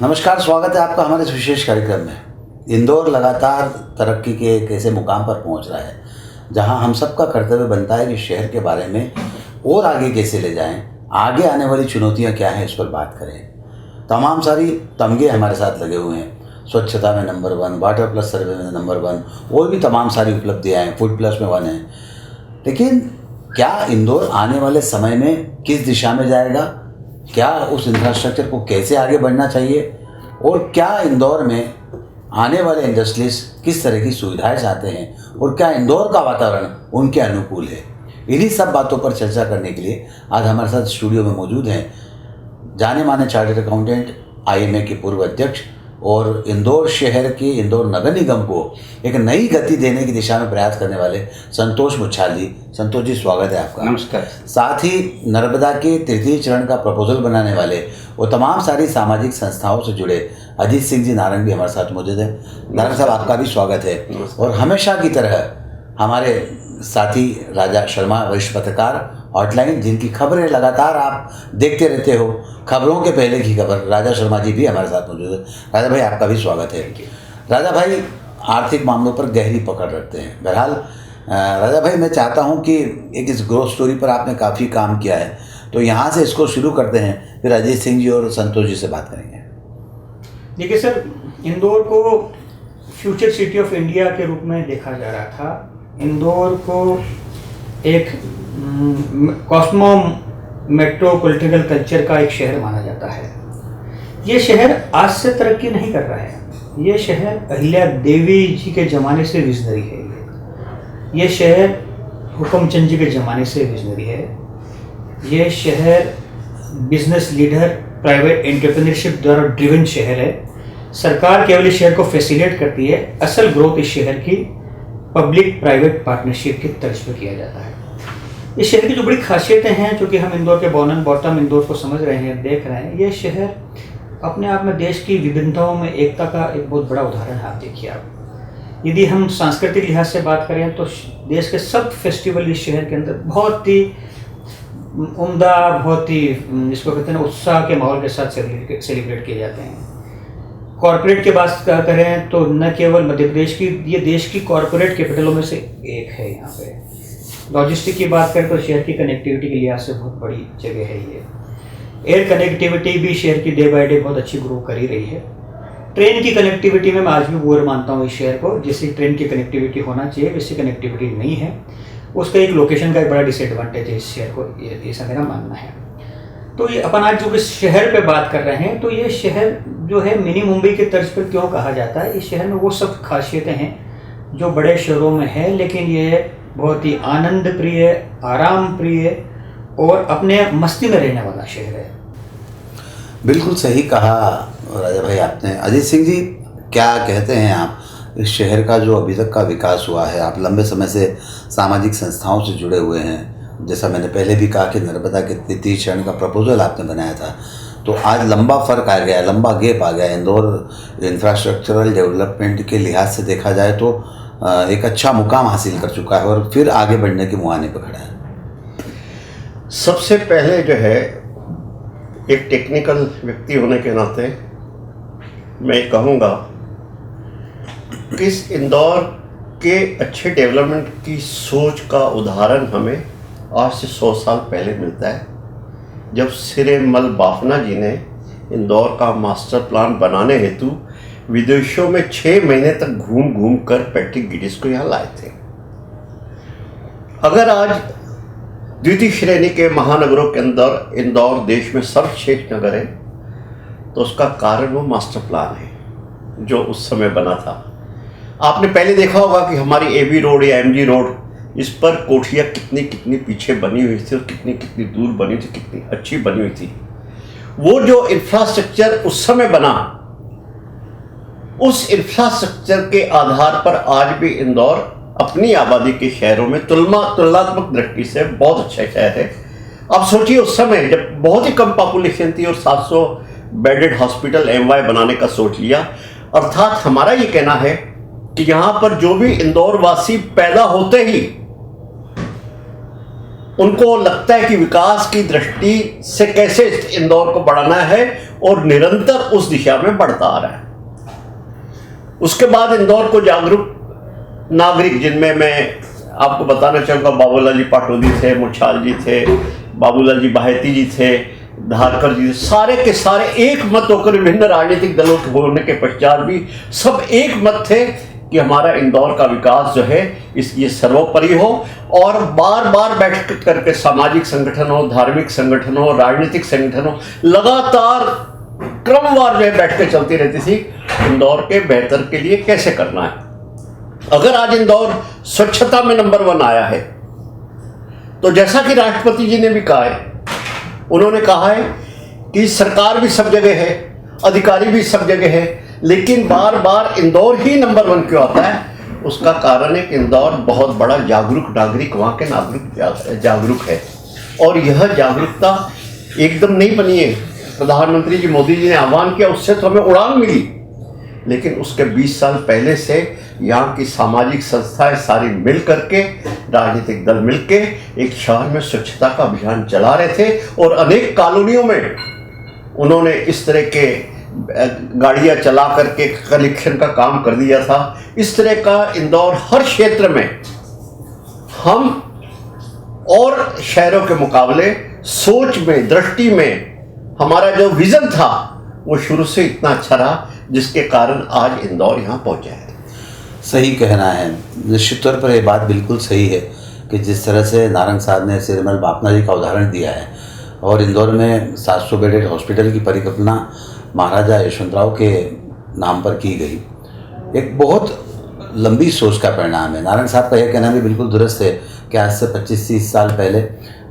नमस्कार, स्वागत है आपका हमारे इस विशेष कार्यक्रम में। इंदौर लगातार तरक्की के एक ऐसे मुकाम पर पहुंच रहा है जहां हम सबका कर्तव्य बनता है कि शहर के बारे में और आगे कैसे ले जाएं, आगे आने वाली चुनौतियां क्या हैं इस पर बात करें। तमाम सारी तमगे हमारे साथ लगे हुए हैं। स्वच्छता में नंबर 1, वाटर प्लस सर्वे में नंबर 1 और भी तमाम सारी उपलब्धियाँ हैं, फूड प्लस में 1 है। लेकिन क्या इंदौर आने वाले समय में किस दिशा में जाएगा, क्या उस इंफ्रास्ट्रक्चर को कैसे आगे बढ़ना चाहिए और क्या इंदौर में आने वाले इंडस्ट्रीज किस तरह की सुविधाएं चाहते हैं और क्या इंदौर का वातावरण उनके अनुकूल है, इन्हीं सब बातों पर चर्चा करने के लिए आज हमारे साथ स्टूडियो में मौजूद हैं जाने माने चार्टर्ड अकाउंटेंट, आईएमए के पूर्व अध्यक्ष और इंदौर शहर के इंदौर नगर निगम को एक नई गति देने की दिशा में प्रयास करने वाले संतोष मुच्छाल जी। संतोष जी, स्वागत है आपका। नमस्कार। साथ ही नर्मदा के तृतीय चरण का प्रपोजल बनाने वाले वो तमाम सारी सामाजिक संस्थाओं से जुड़े अजीत सिंह जी नारंग भी हमारे साथ मौजूद है। नारंग साहब, आपका भी स्वागत है। और हमेशा की तरह हमारे साथी राजा शर्मा, वरिष्ठ पत्रकार, हॉटलाइन, जिनकी खबरें लगातार आप देखते रहते हो, खबरों के पहले की खबर, राजा शर्मा जी भी हमारे साथ मौजूद है। राजा भाई, आपका भी स्वागत है। राजा भाई आर्थिक मामलों पर गहरी पकड़ रखते हैं। बहरहाल राजा भाई, मैं चाहता हूं कि एक इस ग्रोथ स्टोरी पर आपने काफ़ी काम किया है, तो यहाँ से इसको शुरू करते हैं, फिर अजीत सिंह जी और संतोष जी से बात करेंगे। देखिए सर, इंदौर को फ्यूचर सिटी ऑफ इंडिया के रूप में देखा जा रहा था। इंदौर को एक कॉस्मो मेट्रोपॉलिटिकल कल्चर का एक शहर माना जाता है। ये शहर आज से तरक्की नहीं कर रहा है। ये शहर अहिल्या देवी जी के ज़माने से विजनरी है। ये शहर हुक्मचंद जी के ज़माने से विजनरी है। ये शहर बिजनेस लीडर, प्राइवेट एंटरप्रेन्योरशिप द्वारा ड्रिवन शहर है। सरकार केवल इस शहर को फैसिलिटेट करती है। असल ग्रोथ इस शहर की पब्लिक प्राइवेट पार्टनरशिप की तर्ज पर किया जाता है। इस शहर की जो बड़ी खासियतें हैं, जो कि हम इंदौर के बॉर्न एंड बॉटम इंदौर को समझ रहे हैं, देख रहे हैं, ये शहर अपने आप में देश की विभिन्नताओं में एकता का एक बहुत बड़ा उदाहरण है। आप देखिए, आप यदि हम सांस्कृतिक लिहाज से बात करें तो देश के सब फेस्टिवल इस शहर के अंदर बहुत ही उम्दा, बहुत ही जिसको कहते हैं उत्साह के माहौल के साथ सेलिब्रेट किए जाते हैं। कॉरपोरेट की बात करें तो न केवल मध्य प्रदेश की, ये देश की कॉरपोरेट कैपिटलों में से एक है। यहाँ पे लॉजिस्टिक की बात करें तो शहर की कनेक्टिविटी के लिहाज से बहुत बड़ी जगह है ये। एयर कनेक्टिविटी भी शहर की डे बाय डे बहुत अच्छी ग्रो कर ही रही है। ट्रेन की कनेक्टिविटी में मैं आज भी बुरा मानता हूँ इस शहर को। जैसी ट्रेन की कनेक्टिविटी होना चाहिए वैसी कनेक्टिविटी नहीं है। उसका एक लोकेशन का एक बड़ा डिसएडवांटेज है इस शहर को, ऐसा मेरा मानना है। तो ये अपन आज जो इस शहर पे बात कर रहे हैं, तो ये शहर जो है मिनी मुंबई के तर्ज पर क्यों कहा जाता है। इस शहर में वो सब खासियतें हैं जो बड़े शहरों में है, लेकिन ये बहुत ही आनंद प्रिय, आराम प्रिय और अपने मस्ती में रहने वाला शहर है। बिल्कुल सही कहा राजा भाई आपने। अजीत सिंह जी, क्या कहते हैं आप, इस शहर का जो अभी तक का विकास हुआ है? आप लंबे समय से सामाजिक संस्थाओं से जुड़े हुए हैं। जैसा मैंने पहले भी कहा कि नर्मदा के तृतीय चरण का प्रपोजल आपने बनाया था, तो आज लंबा फ़र्क आ गया, लंबा गैप आ गया। इंदौर इंफ्रास्ट्रक्चरल डेवलपमेंट के लिहाज से देखा जाए तो एक अच्छा मुकाम हासिल कर चुका है और फिर आगे बढ़ने के मुहाने पर खड़ा है। सबसे पहले जो है, एक टेक्निकल व्यक्ति होने के नाते मैं कहूँगा कि इस इंदौर के अच्छे डेवलपमेंट की सोच का उदाहरण हमें आज से 100 साल पहले मिलता है, जब सिरेमल बाफना जी ने इंदौर का मास्टर प्लान बनाने हेतु विदेशों में 6 महीने तक घूम घूम कर पैट्रिक गिडिस को यहाँ लाए थे। अगर आज द्वितीय श्रेणी के महानगरों के अंदर इंदौर देश में सर्वश्रेष्ठ नगर है, तो उसका कारण वो मास्टर प्लान है जो उस समय बना था। आपने पहले देखा होगा कि हमारी एबी रोड या एमजी रोड, इस पर कोठियाँ कितनी कितनी पीछे बनी हुई थी और कितनी कितनी दूर बनी थी, कितनी अच्छी बनी हुई थी। वो जो इंफ्रास्ट्रक्चर उस समय बना, उस इंफ्रास्ट्रक्चर के आधार पर आज भी इंदौर अपनी आबादी के शहरों में तुलनात्मक दृष्टि से बहुत अच्छा शहर है। अब सोचिए, उस समय जब बहुत ही कम पॉपुलेशन थी और 700 बेडेड हॉस्पिटल एमवाई बनाने का सोच लिया, अर्थात हमारा ये कहना है कि यहाँ पर जो भी इंदौर वासी पैदा होते ही उनको लगता है कि विकास की दृष्टि से कैसे इंदौर को बढ़ाना है और निरंतर उस दिशा में बढ़ता आ रहा है। उसके बाद इंदौर को जागरूक नागरिक, जिनमें मैं आपको बताना चाहूँगा बाबूलाल जी पाटोदी थे, मुछाल जी थे, बाबूलाल जी बाहेती जी थे, धारकर जी, सारे के सारे एक मत होकर विभिन्न राजनीतिक दलों के होने के पश्चात भी सब एक मत थे कि हमारा इंदौर का विकास जो है ये सर्वोपरि हो। और बार बार बैठ करके सामाजिक संगठन हो, धार्मिक संगठन हो, राजनीतिक संगठन हो, लगातार क्रमवार जो है बैठ के चलती रहती थी इंदौर के बेहतर के लिए कैसे करना है। अगर आज इंदौर स्वच्छता में नंबर 1 आया है तो जैसा कि राष्ट्रपति जी ने भी कहा है, उन्होंने कहा है कि सरकार भी सब जगह है, अधिकारी भी सब जगह है, लेकिन बार बार इंदौर ही नंबर 1 क्यों आता है? उसका कारण है कि इंदौर बहुत बड़ा जागरूक नागरिक, वहाँ के नागरिक जागरूक है। और यह जागरूकता एकदम नहीं बनी है। प्रधानमंत्री जी मोदी जी ने आह्वान किया, उससे तो हमें उड़ान मिली, लेकिन उसके 20 साल पहले से यहाँ की सामाजिक संस्थाएं सारी मिल करके, राजनीतिक दल मिल के एक शहर में स्वच्छता का अभियान चला रहे थे और अनेक कॉलोनियों में उन्होंने इस तरह के गाड़ियाँ चला करके कलेक्शन का काम कर दिया था। इस तरह का इंदौर हर क्षेत्र में हम और शहरों के मुकाबले सोच में, दृष्टि में हमारा जो विजन था वो शुरू से इतना अच्छा रहा, जिसके कारण आज इंदौर यहाँ पहुँचा है। सही कहना है, निश्चित तौर पर ये बात बिल्कुल सही है कि जिस तरह से नारंग साहब ने सिरमल बापना जी का उदाहरण दिया है और इंदौर में 700 बेडेड हॉस्पिटल की परिकल्पना महाराजा यशवंतराव के नाम पर की गई, एक बहुत लंबी सोच का परिणाम है। नारंग साहब का यह कहना भी बिल्कुल दुरुस्त है कि आज से 25-30 साल पहले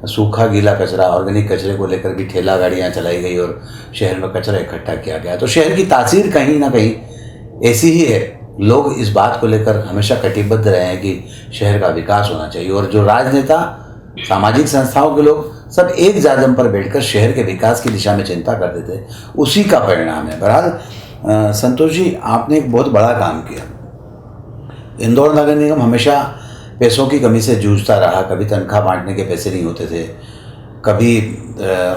सूखा गीला कचरा, ऑर्गेनिक कचरे को लेकर भी ठेला गाड़ियाँ चलाई गई और शहर में कचरा इकट्ठा किया गया। तो शहर की तासीर कहीं ना कहीं ऐसी ही है। लोग इस बात को लेकर हमेशा कटिबद्ध रहे हैं कि शहर का विकास होना चाहिए, और जो राजनेता, सामाजिक संस्थाओं के लोग सब एक जाजम पर बैठकर शहर के विकास की दिशा में चिंता करते थे, उसी का परिणाम है। बहरहाल संतोष जी, आपने एक बहुत बड़ा काम किया। इंदौर नगर निगम हमेशा पैसों की कमी से जूझता रहा। कभी तनख्वाह बांटने के पैसे नहीं होते थे, कभी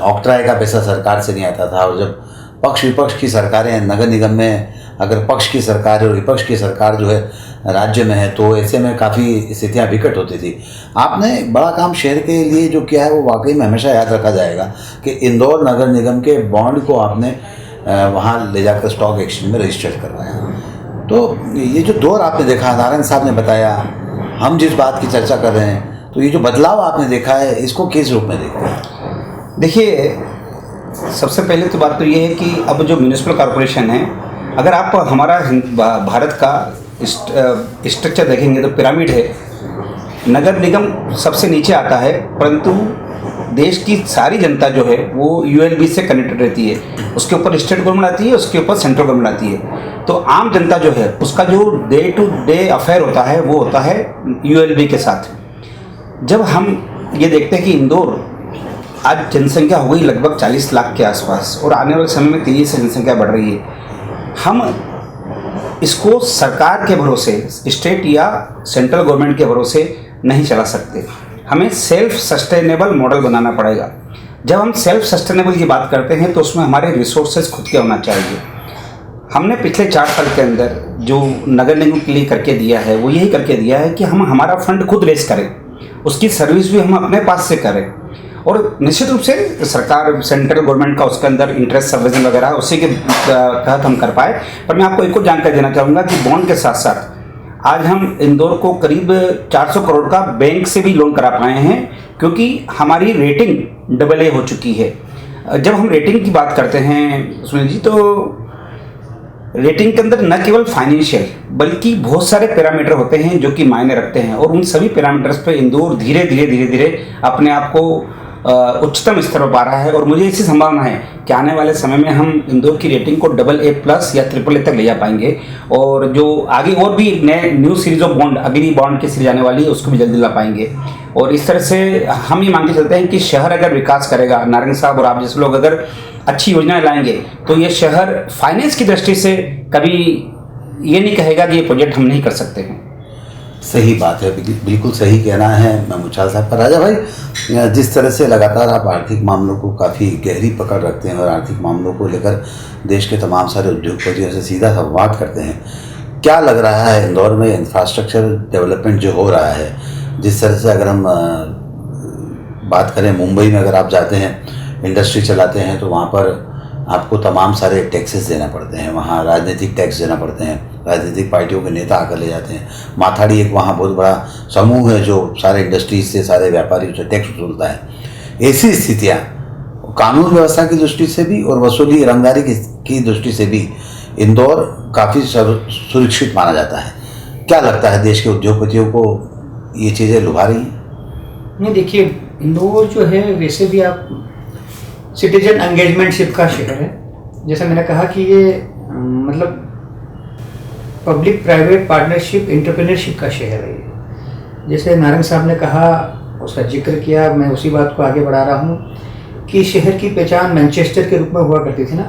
ऑक्ट्राय का पैसा सरकार से नहीं आता था, और जब पक्ष विपक्ष की सरकारें नगर निगम में, अगर पक्ष की सरकार और विपक्ष की सरकार जो है राज्य में है, तो ऐसे में काफ़ी स्थितियाँ विकट होती थी। आपने एक बड़ा काम शहर के लिए जो किया है वो वाकई में हमेशा याद रखा जाएगा कि इंदौर नगर निगम के बॉन्ड को आपने वहाँ ले जाकर स्टॉक एक्सचेंज में रजिस्टर करवाया। तो ये जो दौर आपने देखा, नारायण साहब ने बताया, हम जिस बात की चर्चा कर रहे हैं, तो ये जो बदलाव आपने देखा है, इसको किस रूप में देखते हैं? देखिए, सबसे पहले तो बात तो ये है कि अब जो म्यूनिसिपल कॉरपोरेशन है, अगर आप हमारा भारत का स्ट्रक्चर देखेंगे तो पिरामिड है। नगर निगम सबसे नीचे आता है, परंतु देश की सारी जनता जो है वो यूएलबी से कनेक्टेड रहती है। उसके ऊपर स्टेट गवर्नमेंट आती है, उसके ऊपर सेंट्रल गवर्नमेंट आती है। तो आम जनता जो है उसका जो डे टू डे अफेयर होता है वो होता है यूएलबी के साथ। जब हम ये देखते हैं कि इंदौर आज जनसंख्या हो गई लगभग 40 लाख के आसपास, और आने वाले समय में तेज़ी से जनसंख्या बढ़ रही है, हम इसको सरकार के भरोसे, स्टेट या सेंट्रल गवर्नमेंट के भरोसे नहीं चला सकते। हमें सेल्फ सस्टेनेबल मॉडल बनाना पड़ेगा। जब हम सेल्फ सस्टेनेबल की बात करते हैं तो उसमें हमारे रिसोर्सेज खुद के होना चाहिए। हमने पिछले 4 साल के अंदर जो नगर निगम के लिए करके दिया है वो यही करके दिया है कि हम हमारा फंड खुद रेस करें, उसकी सर्विस भी हम अपने पास से करें, और निश्चित रूप से सरकार, सेंट्रल गवर्नमेंट का उसके अंदर इंटरेस्ट सबविजन वगैरह उसी के तहत हम कर पाए। पर मैं आपको एक और जानकारी देना चाहूँगा कि बॉन्ड के साथ साथ आज हम इंदौर को करीब 400 करोड़ का बैंक से भी लोन करा पाए हैं, क्योंकि हमारी रेटिंग AA हो चुकी है। जब हम रेटिंग की बात करते हैं सुनील जी, तो रेटिंग के अंदर न केवल फाइनेंशियल बल्कि बहुत सारे पैरामीटर होते हैं जो कि मायने रखते हैं, और उन सभी पैरामीटर्स पे इंदौर धीरे धीरे अपने आप को उच्चतम स्तर पर पा रहा है। और मुझे इसी संभावना है कि आने वाले समय में हम इंदौर की रेटिंग को AA+ या AAA तक ले जा पाएंगे, और जो आगे और भी नए न्यू सीरीज ऑफ बॉन्ड, अगली बॉन्ड की सीरीज आने वाली है, उसको भी जल्दी ला पाएंगे। और इस तरह से हम ये मान के चलते हैं कि शहर अगर विकास करेगा, नारायण साहब और आप जैसे लोग अगर अच्छी योजनाएं लाएंगे, तो ये शहर फाइनेंस की दृष्टि से कभी ये नहीं कहेगा कि ये प्रोजेक्ट हम नहीं कर सकते हैं। सही बात है, बिल्कुल सही कहना है मुछाल साहब का। राजा भाई, जिस तरह से लगातार आप आर्थिक मामलों को काफ़ी गहरी पकड़ रखते हैं और आर्थिक मामलों को लेकर देश के तमाम सारे उद्योगपतियों से सीधा संवाद करते हैं, क्या लग रहा है इंदौर में इंफ्रास्ट्रक्चर डेवलपमेंट जो हो रहा है, जिस तरह से अगर हम बात करें, मुंबई में अगर आप जाते हैं, इंडस्ट्री चलाते हैं, तो वहाँ पर आपको तमाम सारे टैक्सेस देना पड़ते हैं, वहाँ राजनीतिक टैक्स देना पड़ते हैं, राजनीतिक पार्टियों के नेता आकर ले जाते हैं। माथाड़ी एक वहाँ बहुत बड़ा समूह है जो सारे इंडस्ट्रीज से, सारे व्यापारियों से टैक्स वसूलता है। ऐसी स्थितियाँ कानून व्यवस्था की दृष्टि से भी और वसूली रंगदारी की दृष्टि से भी इंदौर काफ़ी सुरक्षित माना जाता है। क्या लगता है, देश के उद्योगपतियों को ये चीज़ें लुभा रही हैं? नहीं, देखिए, इंदौर जो है वैसे भी आप सिटीजन एंगेजमेंटशिप का शहर है। जैसे मैंने कहा कि ये मतलब पब्लिक प्राइवेट पार्टनरशिप एंटरप्रेन्योरशिप का शहर है ये। जैसे नारंग साहब ने कहा, उसका जिक्र किया, मैं उसी बात को आगे बढ़ा रहा हूँ कि शहर की पहचान मैनचेस्टर के रूप में हुआ करती थी ना,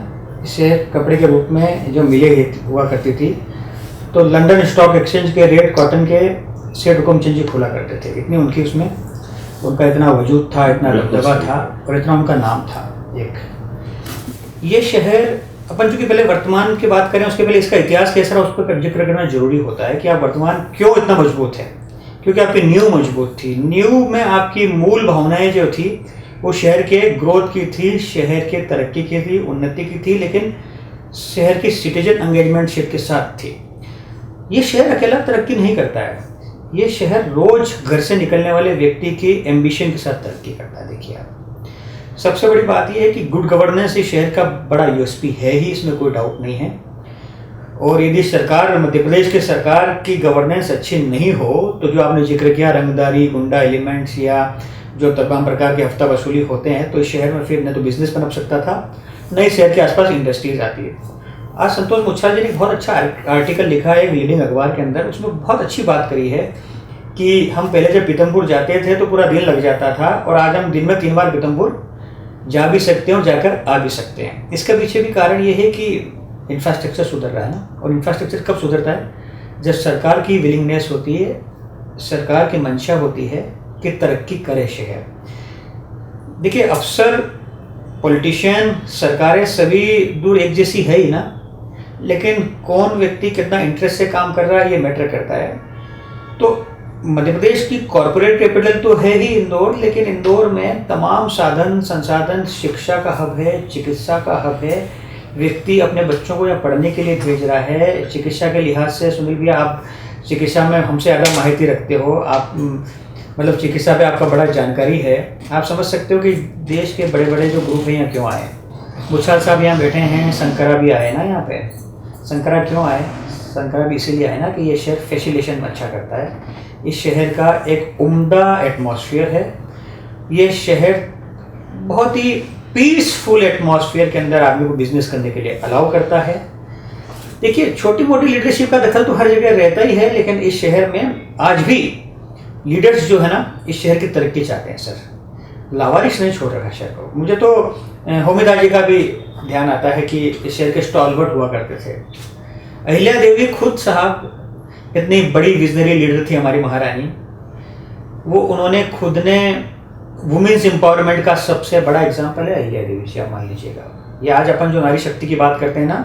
शहर कपड़े के रूप में जो मिले हुआ करती थी। तो लंदन स्टॉक एक्सचेंज के रेट कॉटन के सेठ हुक्म चंद जी खोला करते थे, इतनी उनकी उसमें उनका इतना वजूद था, इतना दबदबा था और इतना उनका नाम था। एक ये शहर, अपन चूंकि पहले वर्तमान की बात करें उसके पहले इसका इतिहास कैसा रहा उस पर जिक्र करना जरूरी होता है कि आप वर्तमान क्यों इतना मजबूत है। क्योंकि आपकी नींव मजबूत थी। नींव में आपकी मूल भावनाएं जो थी वो शहर के ग्रोथ की थी, शहर के तरक्की की थी, उन्नति की थी, लेकिन शहर की सिटीजन एंगेजमेंटशिप के साथ थी। ये शहर अकेला तरक्की नहीं करता है, ये शहर रोज घर से निकलने वाले व्यक्ति की एम्बिशन के साथ तरक्की करता है। देखिए आप, सबसे बड़ी बात यह है कि गुड गवर्नेंस इस शहर का बड़ा यूएसपी है ही, इसमें कोई डाउट नहीं है। और यदि सरकार, मध्य प्रदेश की सरकार की गवर्नेंस अच्छी नहीं हो तो जो आपने जिक्र किया रंगदारी, गुंडा एलिमेंट्स या जो तमाम प्रकार के हफ्ता वसूली होते हैं, तो इस शहर में फिर न तो बिजनेस पनप सकता था, न ही शहर के आसपास इंडस्ट्रीज आती है। आज संतोष मुच्छाल जी ने बहुत अच्छा आर्टिकल लिखा है एक लीडिंग अखबार के अंदर, उसमें बहुत अच्छी बात करी है कि हम पहले जब पीतमपुर जाते थे तो पूरा दिन लग जाता था, और आज हम दिन में 3 बार पीतमपुर जा भी सकते हैं और जाकर आ भी सकते हैं। इसके पीछे भी कारण ये है कि इंफ्रास्ट्रक्चर सुधर रहा है ना। और इंफ्रास्ट्रक्चर कब सुधरता है? जब सरकार की विलिंगनेस होती है, सरकार की मंशा होती है कि तरक्की करे शहर। देखिए, अफसर, पॉलिटिशियन, सरकारें सभी दूर एक जैसी है ही ना, लेकिन कौन व्यक्ति कितना इंटरेस्ट से काम कर रहा है ये मैटर करता है। तो मध्य प्रदेश की कॉरपोरेट कैपिटल तो है ही इंदौर, लेकिन इंदौर में तमाम साधन संसाधन, शिक्षा का हब है, चिकित्सा का हब है। व्यक्ति अपने बच्चों को यहाँ पढ़ने के लिए भेज रहा है। चिकित्सा के लिहाज से सुनील भैया, आप चिकित्सा में हमसे ज़्यादा माहिती रखते हो, आप मतलब चिकित्सा पे आपका बड़ा जानकारी है। आप समझ सकते हो कि देश के बड़े बड़े जो ग्रुप हैं यहाँ क्यों आए। मुच्छाल साहब यहाँ बैठे हैं, शंकरा भी आए ना यहाँ पे। शंकरा क्यों आए? शंकरा भी इसीलिए आए ना कि ये शहर फैसिलिटेशन अच्छा करता है। इस शहर का एक उम्दा एटमॉस्फेयर है। ये शहर बहुत ही पीसफुल एटमॉस्फेयर के अंदर आदमी को बिजनेस करने के लिए अलाउ करता है। देखिए, छोटी मोटी लीडरशिप का दखल तो हर जगह रहता ही है, लेकिन इस शहर में आज भी लीडर्स जो है ना, इस शहर की तरक्की चाहते हैं सर। लावारिश नहीं छोड़ रखा शहर को। मुझे तो होमिदा जी का भी ध्यान आता है कि इस शहर के स्टॉलवर्ट हुआ करते थे। अहिल्या देवी खुद साहब इतनी बड़ी विजनरी लीडर थी हमारी महारानी, वो उन्होंने खुद ने वुमेन्स एम्पावरमेंट का सबसे बड़ा एग्जाम्पल है अहिल्या देवी जी, आप मान लीजिएगा। ये आज अपन जो नारी शक्ति की बात करते हैं ना,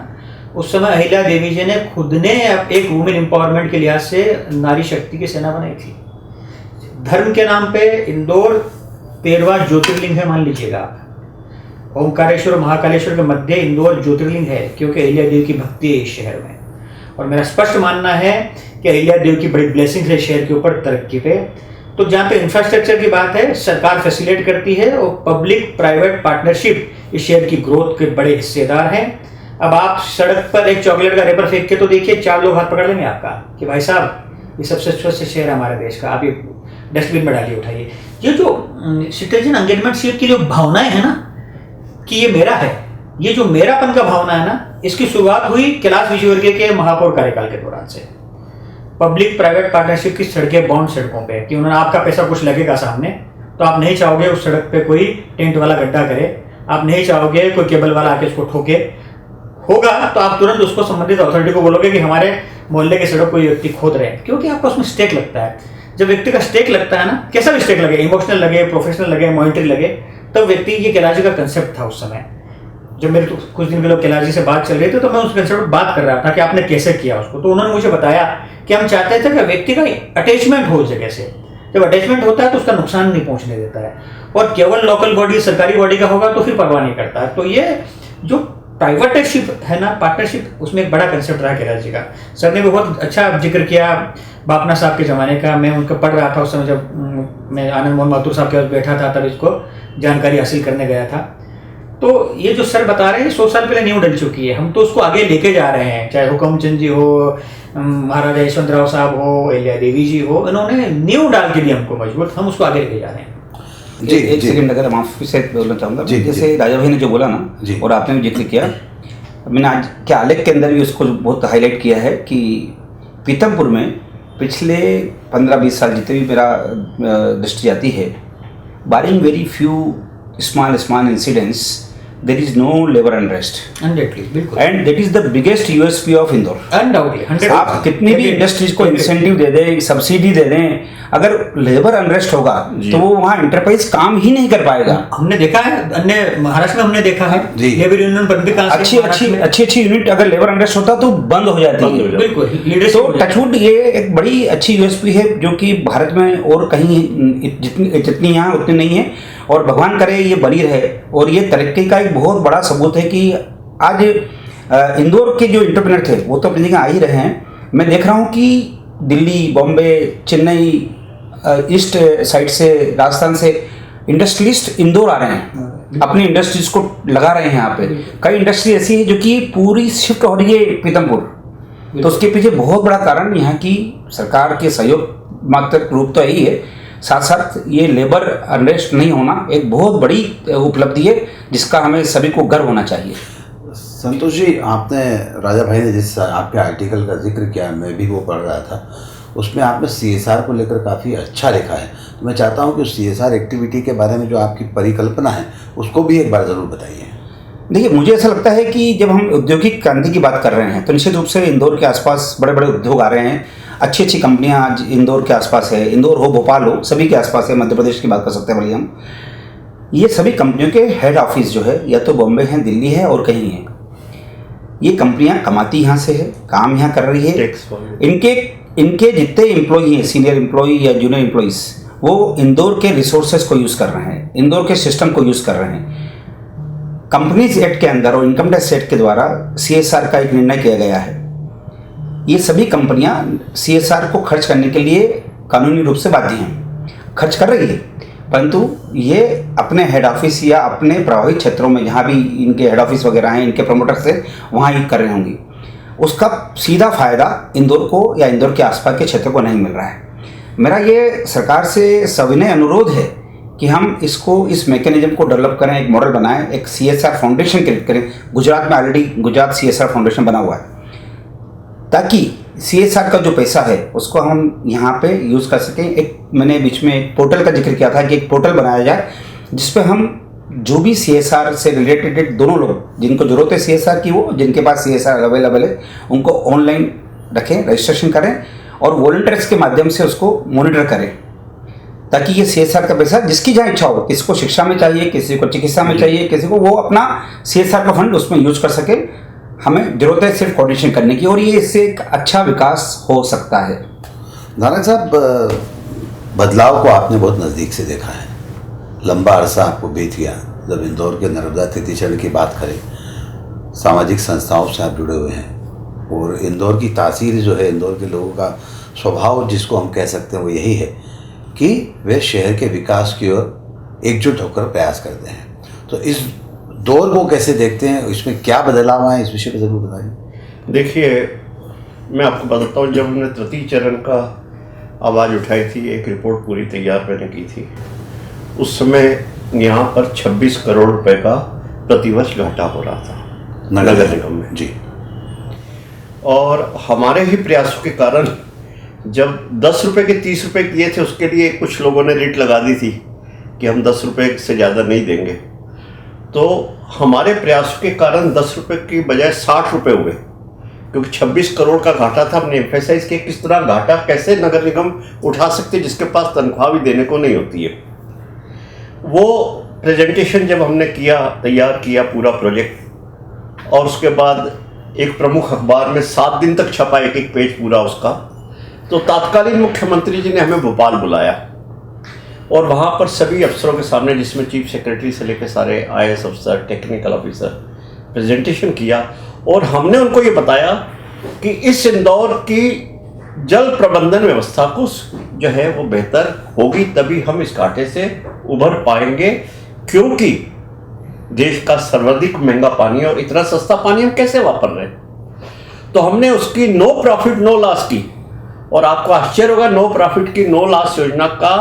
उस समय अहिल्या देवी जी ने खुद ने एक वुमेन एम्पावरमेंट के लिहाज से नारी शक्ति की सेना बनाई थी। धर्म के नाम पे इंदौर 13वां ज्योतिर्लिंग है, मान लीजिएगा आप। ओंकारेश्वर और महाकालेश्वर के मध्य इंदौर ज्योतिर्लिंग है, क्योंकि अहिल्या देवी की भक्ति है इस शहर में। और मेरा स्पष्ट मानना है कि अहिल्या देवी की बड़ी ब्लेसिंग है शहर के ऊपर तरक्की पे। तो जहाँ पे इंफ्रास्ट्रक्चर की बात है, सरकार फैसिलिटेट करती है और पब्लिक प्राइवेट पार्टनरशिप इस शहर की ग्रोथ के बड़े हिस्सेदार हैं। अब आप सड़क पर एक चॉकलेट का रेपर फेंक के तो देखिए, 4 लोग हाथ पकड़ लेंगे आपका कि भाई साहब ये सबसे स्वच्छ शहर है हमारे देश का, आप ये डस्टबिन में डालिए, उठाइए। ये जो सिटीजन एंगेजमेंटशिप की जो भावनाएं है ना कि ये मेरा है, ये जो मेरापन का भावना है ना, इसकी शुरुआत हुई कैलाश विजयवर्गीय के महापौर कार्यकाल के दौरान से। पब्लिक प्राइवेट पार्टनरशिप की सड़कें, बॉन्ड सड़कों पे, कि उन्होंने आपका पैसा कुछ लगेगा सामने, तो आप नहीं चाहोगे उस सड़क पे कोई टेंट वाला गड्ढा करे, आप नहीं चाहोगे कोई केबल वाला आके उसको ठोके। होगा तो आप तुरंत उसको संबंधित अथॉरिटी को बोलोगे कि हमारे मोहल्ले के सड़क कोई व्यक्ति खोद रहे हैं, क्योंकि आपका उसमें स्टेक लगता है। जब व्यक्ति का स्टेक लगता है ना, कैसा भी स्टेक लगे, इमोशनल लगे, प्रोफेशनल लगे, मॉनिटरी लगे, तब व्यक्ति, ये कैलाश जी का कंसेप्ट था उस समय। जब मेरे तो कुछ दिन पहले कैलाश जी से बात चल रही थी तो मैं उस कंसेप्ट पर बात कर रहा था कि आपने कैसे किया उसको। तो उन्होंने मुझे बताया कि हम चाहते थे कि व्यक्ति का अटैचमेंट हो जगह से। जब अटैचमेंट होता है तो उसका नुकसान नहीं पहुंचने देता है, और केवल लोकल बॉडी, सरकारी बॉडी का होगा तो फिर परवाह नहीं करता है। तो ये जो प्राइवेटशिप है ना, पार्टनरशिप, उसमें एक बड़ा कंसेप्ट रहा कैलाश जी का। सर ने भी बहुत अच्छा जिक्र किया बापना साहब के ज़माने का। मैं उनका पढ़ रहा था उस समय, जब मैं आनंद मोहन माथुर साहब के पास बैठा था, तब इसको जानकारी हासिल करने गया था। तो ये जो सर बता रहे हैं 100 साल पहले नींव डल चुकी है, हम तो उसको आगे लेके जा रहे हैं। चाहे हुकुमचंद जी हो, महाराजा यशवंतराव साहब हो, अहिल्या देवी जी हो, इन्होंने नींव डाल के दिया हमको मजबूत, हम उसको आगे लेके जा रहे हैं। जी, एक सेकंड अगर माफी से बोलना चाहूँगा, जैसे राजा भाई ने जो बोला ना, और आपने भी जिक्र किया, मैंने आज के आलेख के अंदर भी उसको बहुत हाईलाइट किया है कि पीतमपुर में पिछले 15-20 साल जितने भी मेरा दृष्टि जाती है, barring very few small incidents, there is no labor unrest. Undoubtedly, बिल्कुल। And that is the biggest USP of Indore. Undoubtedly, 100%। आप कितनी भी इंडस्ट्रीज को इंसेंटिव दे दें, सब्सिडी दे दें, अगर लेबर अनरेस्ट होगा तो वो वहाँ इंटरप्राइज काम ही नहीं कर पाएगा। हमने देखा है, अन्य महाराष्ट्र में हमने देखा है, लेबर यूनियन पर भी अच्छी यूनिट अगर लेबर अनरेस्ट होता तो बंद हो जाती है। बिल्कुल। तो टचवुड ये एक बड़ी अच्छी यूएसपी है जो कि भारत में और कहीं जितनी यहाँ उतनी नहीं है, और भगवान करे ये बनी रहे। और ये तरक्की का एक बहुत बड़ा सबूत है कि आज इंदौर के जो एंटरप्रेन्योर थे वो तो अपनी जगह आ ही रहे हैं। मैं देख रहा हूँ कि दिल्ली, बॉम्बे, चेन्नई, ईस्ट साइड से, राजस्थान से इंडस्ट्रियलिस्ट इंदौर आ रहे हैं, अपनी इंडस्ट्रीज को लगा रहे हैं यहाँ पे। कई इंडस्ट्री ऐसी है जो कि पूरी शिफ्ट हो रही है पीतमपुर। तो उसके पीछे बहुत बड़ा कारण यहाँ की सरकार के सहयोग मात्र रूप तो यही है, साथ साथ ये लेबर अनरेस्ट नहीं होना एक बहुत बड़ी उपलब्धि है जिसका हमें सभी को गर्व होना चाहिए। संतोष जी, आपने, राजा भाई ने जिस आपके आर्टिकल का जिक्र किया, मैं भी वो पढ़ रहा था, उसमें आपने CSR को लेकर काफ़ी अच्छा लिखा है। तो मैं चाहता हूँ कि उस CSR एक्टिविटी के बारे में जो आपकी परिकल्पना है उसको भी एक बार ज़रूर बताइए। देखिए, मुझे ऐसा लगता है कि जब हम औद्योगिक क्रांति की बात कर रहे हैं तो निश्चित रूप से इंदौर के आसपास बड़े बड़े उद्योग आ रहे हैं, अच्छी कंपनियां आज इंदौर के आसपास है। इंदौर हो, भोपाल हो, सभी के आसपास है। मध्य प्रदेश की बात कर सकते हैं बड़ी हम। ये सभी कंपनियों के हेड ऑफिस जो है या तो बॉम्बे है, दिल्ली है और कहीं है। ये कंपनियां कमाती यहाँ से है, काम यहाँ कर रही है। इनके जितने एम्प्लॉई हैं, सीनियर एम्प्लॉई या जूनियर एम्प्लॉइज, वो इंदौर के रिसोर्सेज को यूज़ कर रहे हैं, इंदौर के सिस्टम को यूज़ कर रहे हैं। कंपनीज एक्ट के अंदर और इनकम टैक्स एक्ट के द्वारा CSR का एक निर्णय किया गया है। ये सभी कंपनियां CSR को खर्च करने के लिए कानूनी रूप से बाध्य हैं, खर्च कर रही है, परंतु ये अपने हेड ऑफिस या अपने प्रभावित क्षेत्रों में जहाँ भी इनके हेड ऑफिस वगैरह हैं, इनके प्रमोटर्स हैं, वहाँ ही कर रहे होंगे। उसका सीधा फायदा इंदौर को या इंदौर के आसपास के क्षेत्र को नहीं मिल रहा है। मेरा ये सरकार से सविनय अनुरोध है कि हम इस मैकेनिज्म को डेवलप करें, एक मॉडल बनाएं, एक CSR फाउंडेशन क्रिएट करें। गुजरात में ऑलरेडी गुजरात CSR फाउंडेशन बना हुआ है, ताकि CSR का जो पैसा है उसको हम यहाँ पे यूज़ कर सकें। एक मैंने बीच में एक पोर्टल का जिक्र किया था कि एक पोर्टल बनाया जाए जिसपे हम जो भी CSR से रिलेटेड दोनों लोग जिनको ज़रूरत है CSR की, वो जिनके पास CSR अवेलेबल है, उनको ऑनलाइन रखें, रजिस्ट्रेशन करें और वॉलंटियर्स के माध्यम से उसको मॉनिटर करें, ताकि ये CSR का पैसा जिसकी जहाँ इच्छा हो, किसी को शिक्षा में चाहिए, किसी को चिकित्सा में चाहिए, किसी को, वो अपना CSR का फंड उसमें यूज कर सके। हमें जरूरत है सिर्फ कोऑर्डिनेशन करने की, और ये इससे एक अच्छा विकास हो सकता है। नानक साहब, बदलाव को आपने बहुत नज़दीक से देखा है, लंबा अरसा आपको बीत गया। जब इंदौर के नर्मदा तृतीयचरण की बात करें, सामाजिक संस्थाओं से आप जुड़े हुए हैं, और इंदौर की तासीर जो है, इंदौर के लोगों का स्वभाव जिसको हम कह सकते हैं वो यही है कि वे शहर के विकास की ओर एकजुट होकर प्रयास करते हैं। तो इस दौर को कैसे देखते हैं, इसमें क्या बदलाव आए, इस विषय पर ज़रूर बताइए। देखिए, मैं आपको बताता हूँ, जब हमने तृतीय चरण का आवाज़ उठाई थी, एक रिपोर्ट पूरी तैयार मैंने की थी, उस समय यहाँ पर 26 करोड़ रुपए का प्रतिवर्ष घाटा हो रहा था नगर निगम में जी। और हमारे ही प्रयासों के कारण जब 10 रुपए के 30 रुपए दिए थे, उसके लिए कुछ लोगों ने रेट लगा दी थी कि हम 10 रुपए से ज़्यादा नहीं देंगे। तो हमारे प्रयासों के कारण 10 रुपये की बजाय 60 रुपये हुए, क्योंकि 26 करोड़ का घाटा था। हमने एम्फेसाइज किया किस तरह घाटा कैसे नगर निगम उठा सकते जिसके पास तनख्वाह भी देने को नहीं होती है। वो प्रेजेंटेशन जब हमने किया, तैयार किया पूरा प्रोजेक्ट, और उसके बाद एक प्रमुख अखबार में 7 दिन तक छपा एक पेज पूरा उसका, तो तत्कालीन मुख्यमंत्री जी ने हमें भोपाल बुलाया और वहाँ पर सभी अफसरों के सामने, जिसमें चीफ सेक्रेटरी से लेकर सारे IAS अफसर, टेक्निकल ऑफिसर, प्रेजेंटेशन किया और हमने उनको ये बताया कि इस इंदौर की जल प्रबंधन व्यवस्था को जो है वो बेहतर होगी, तभी हम इस घाटे से उभर पाएंगे, क्योंकि देश का सर्वाधिक महंगा पानी और इतना सस्ता पानी हम कैसे वापर रहे हैं। तो हमने उसकी नो प्रॉफिट नो लॉस की, और आपको आश्चर्य होगा नो प्रॉफिट की नो लॉस योजना का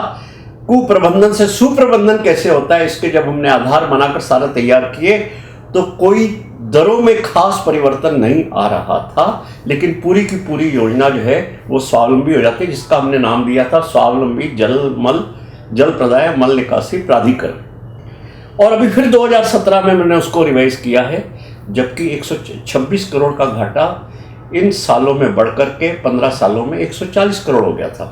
कुप्रबंधन से सुप्रबंधन कैसे होता है, इसके जब हमने आधार बनाकर सारा तैयार किए तो कोई दरों में खास परिवर्तन नहीं आ रहा था, लेकिन पूरी की पूरी योजना जो है वो स्वावलंबी हो जाती है, जिसका हमने नाम दिया था स्वावलंबी जल प्रदाय मल निकासी प्राधिकरण। और अभी फिर 2017 में मैंने उसको रिवाइज किया है, जबकि 126 करोड़ का घाटा इन सालों में बढ़कर के 15 सालों में 140 करोड़ हो गया था।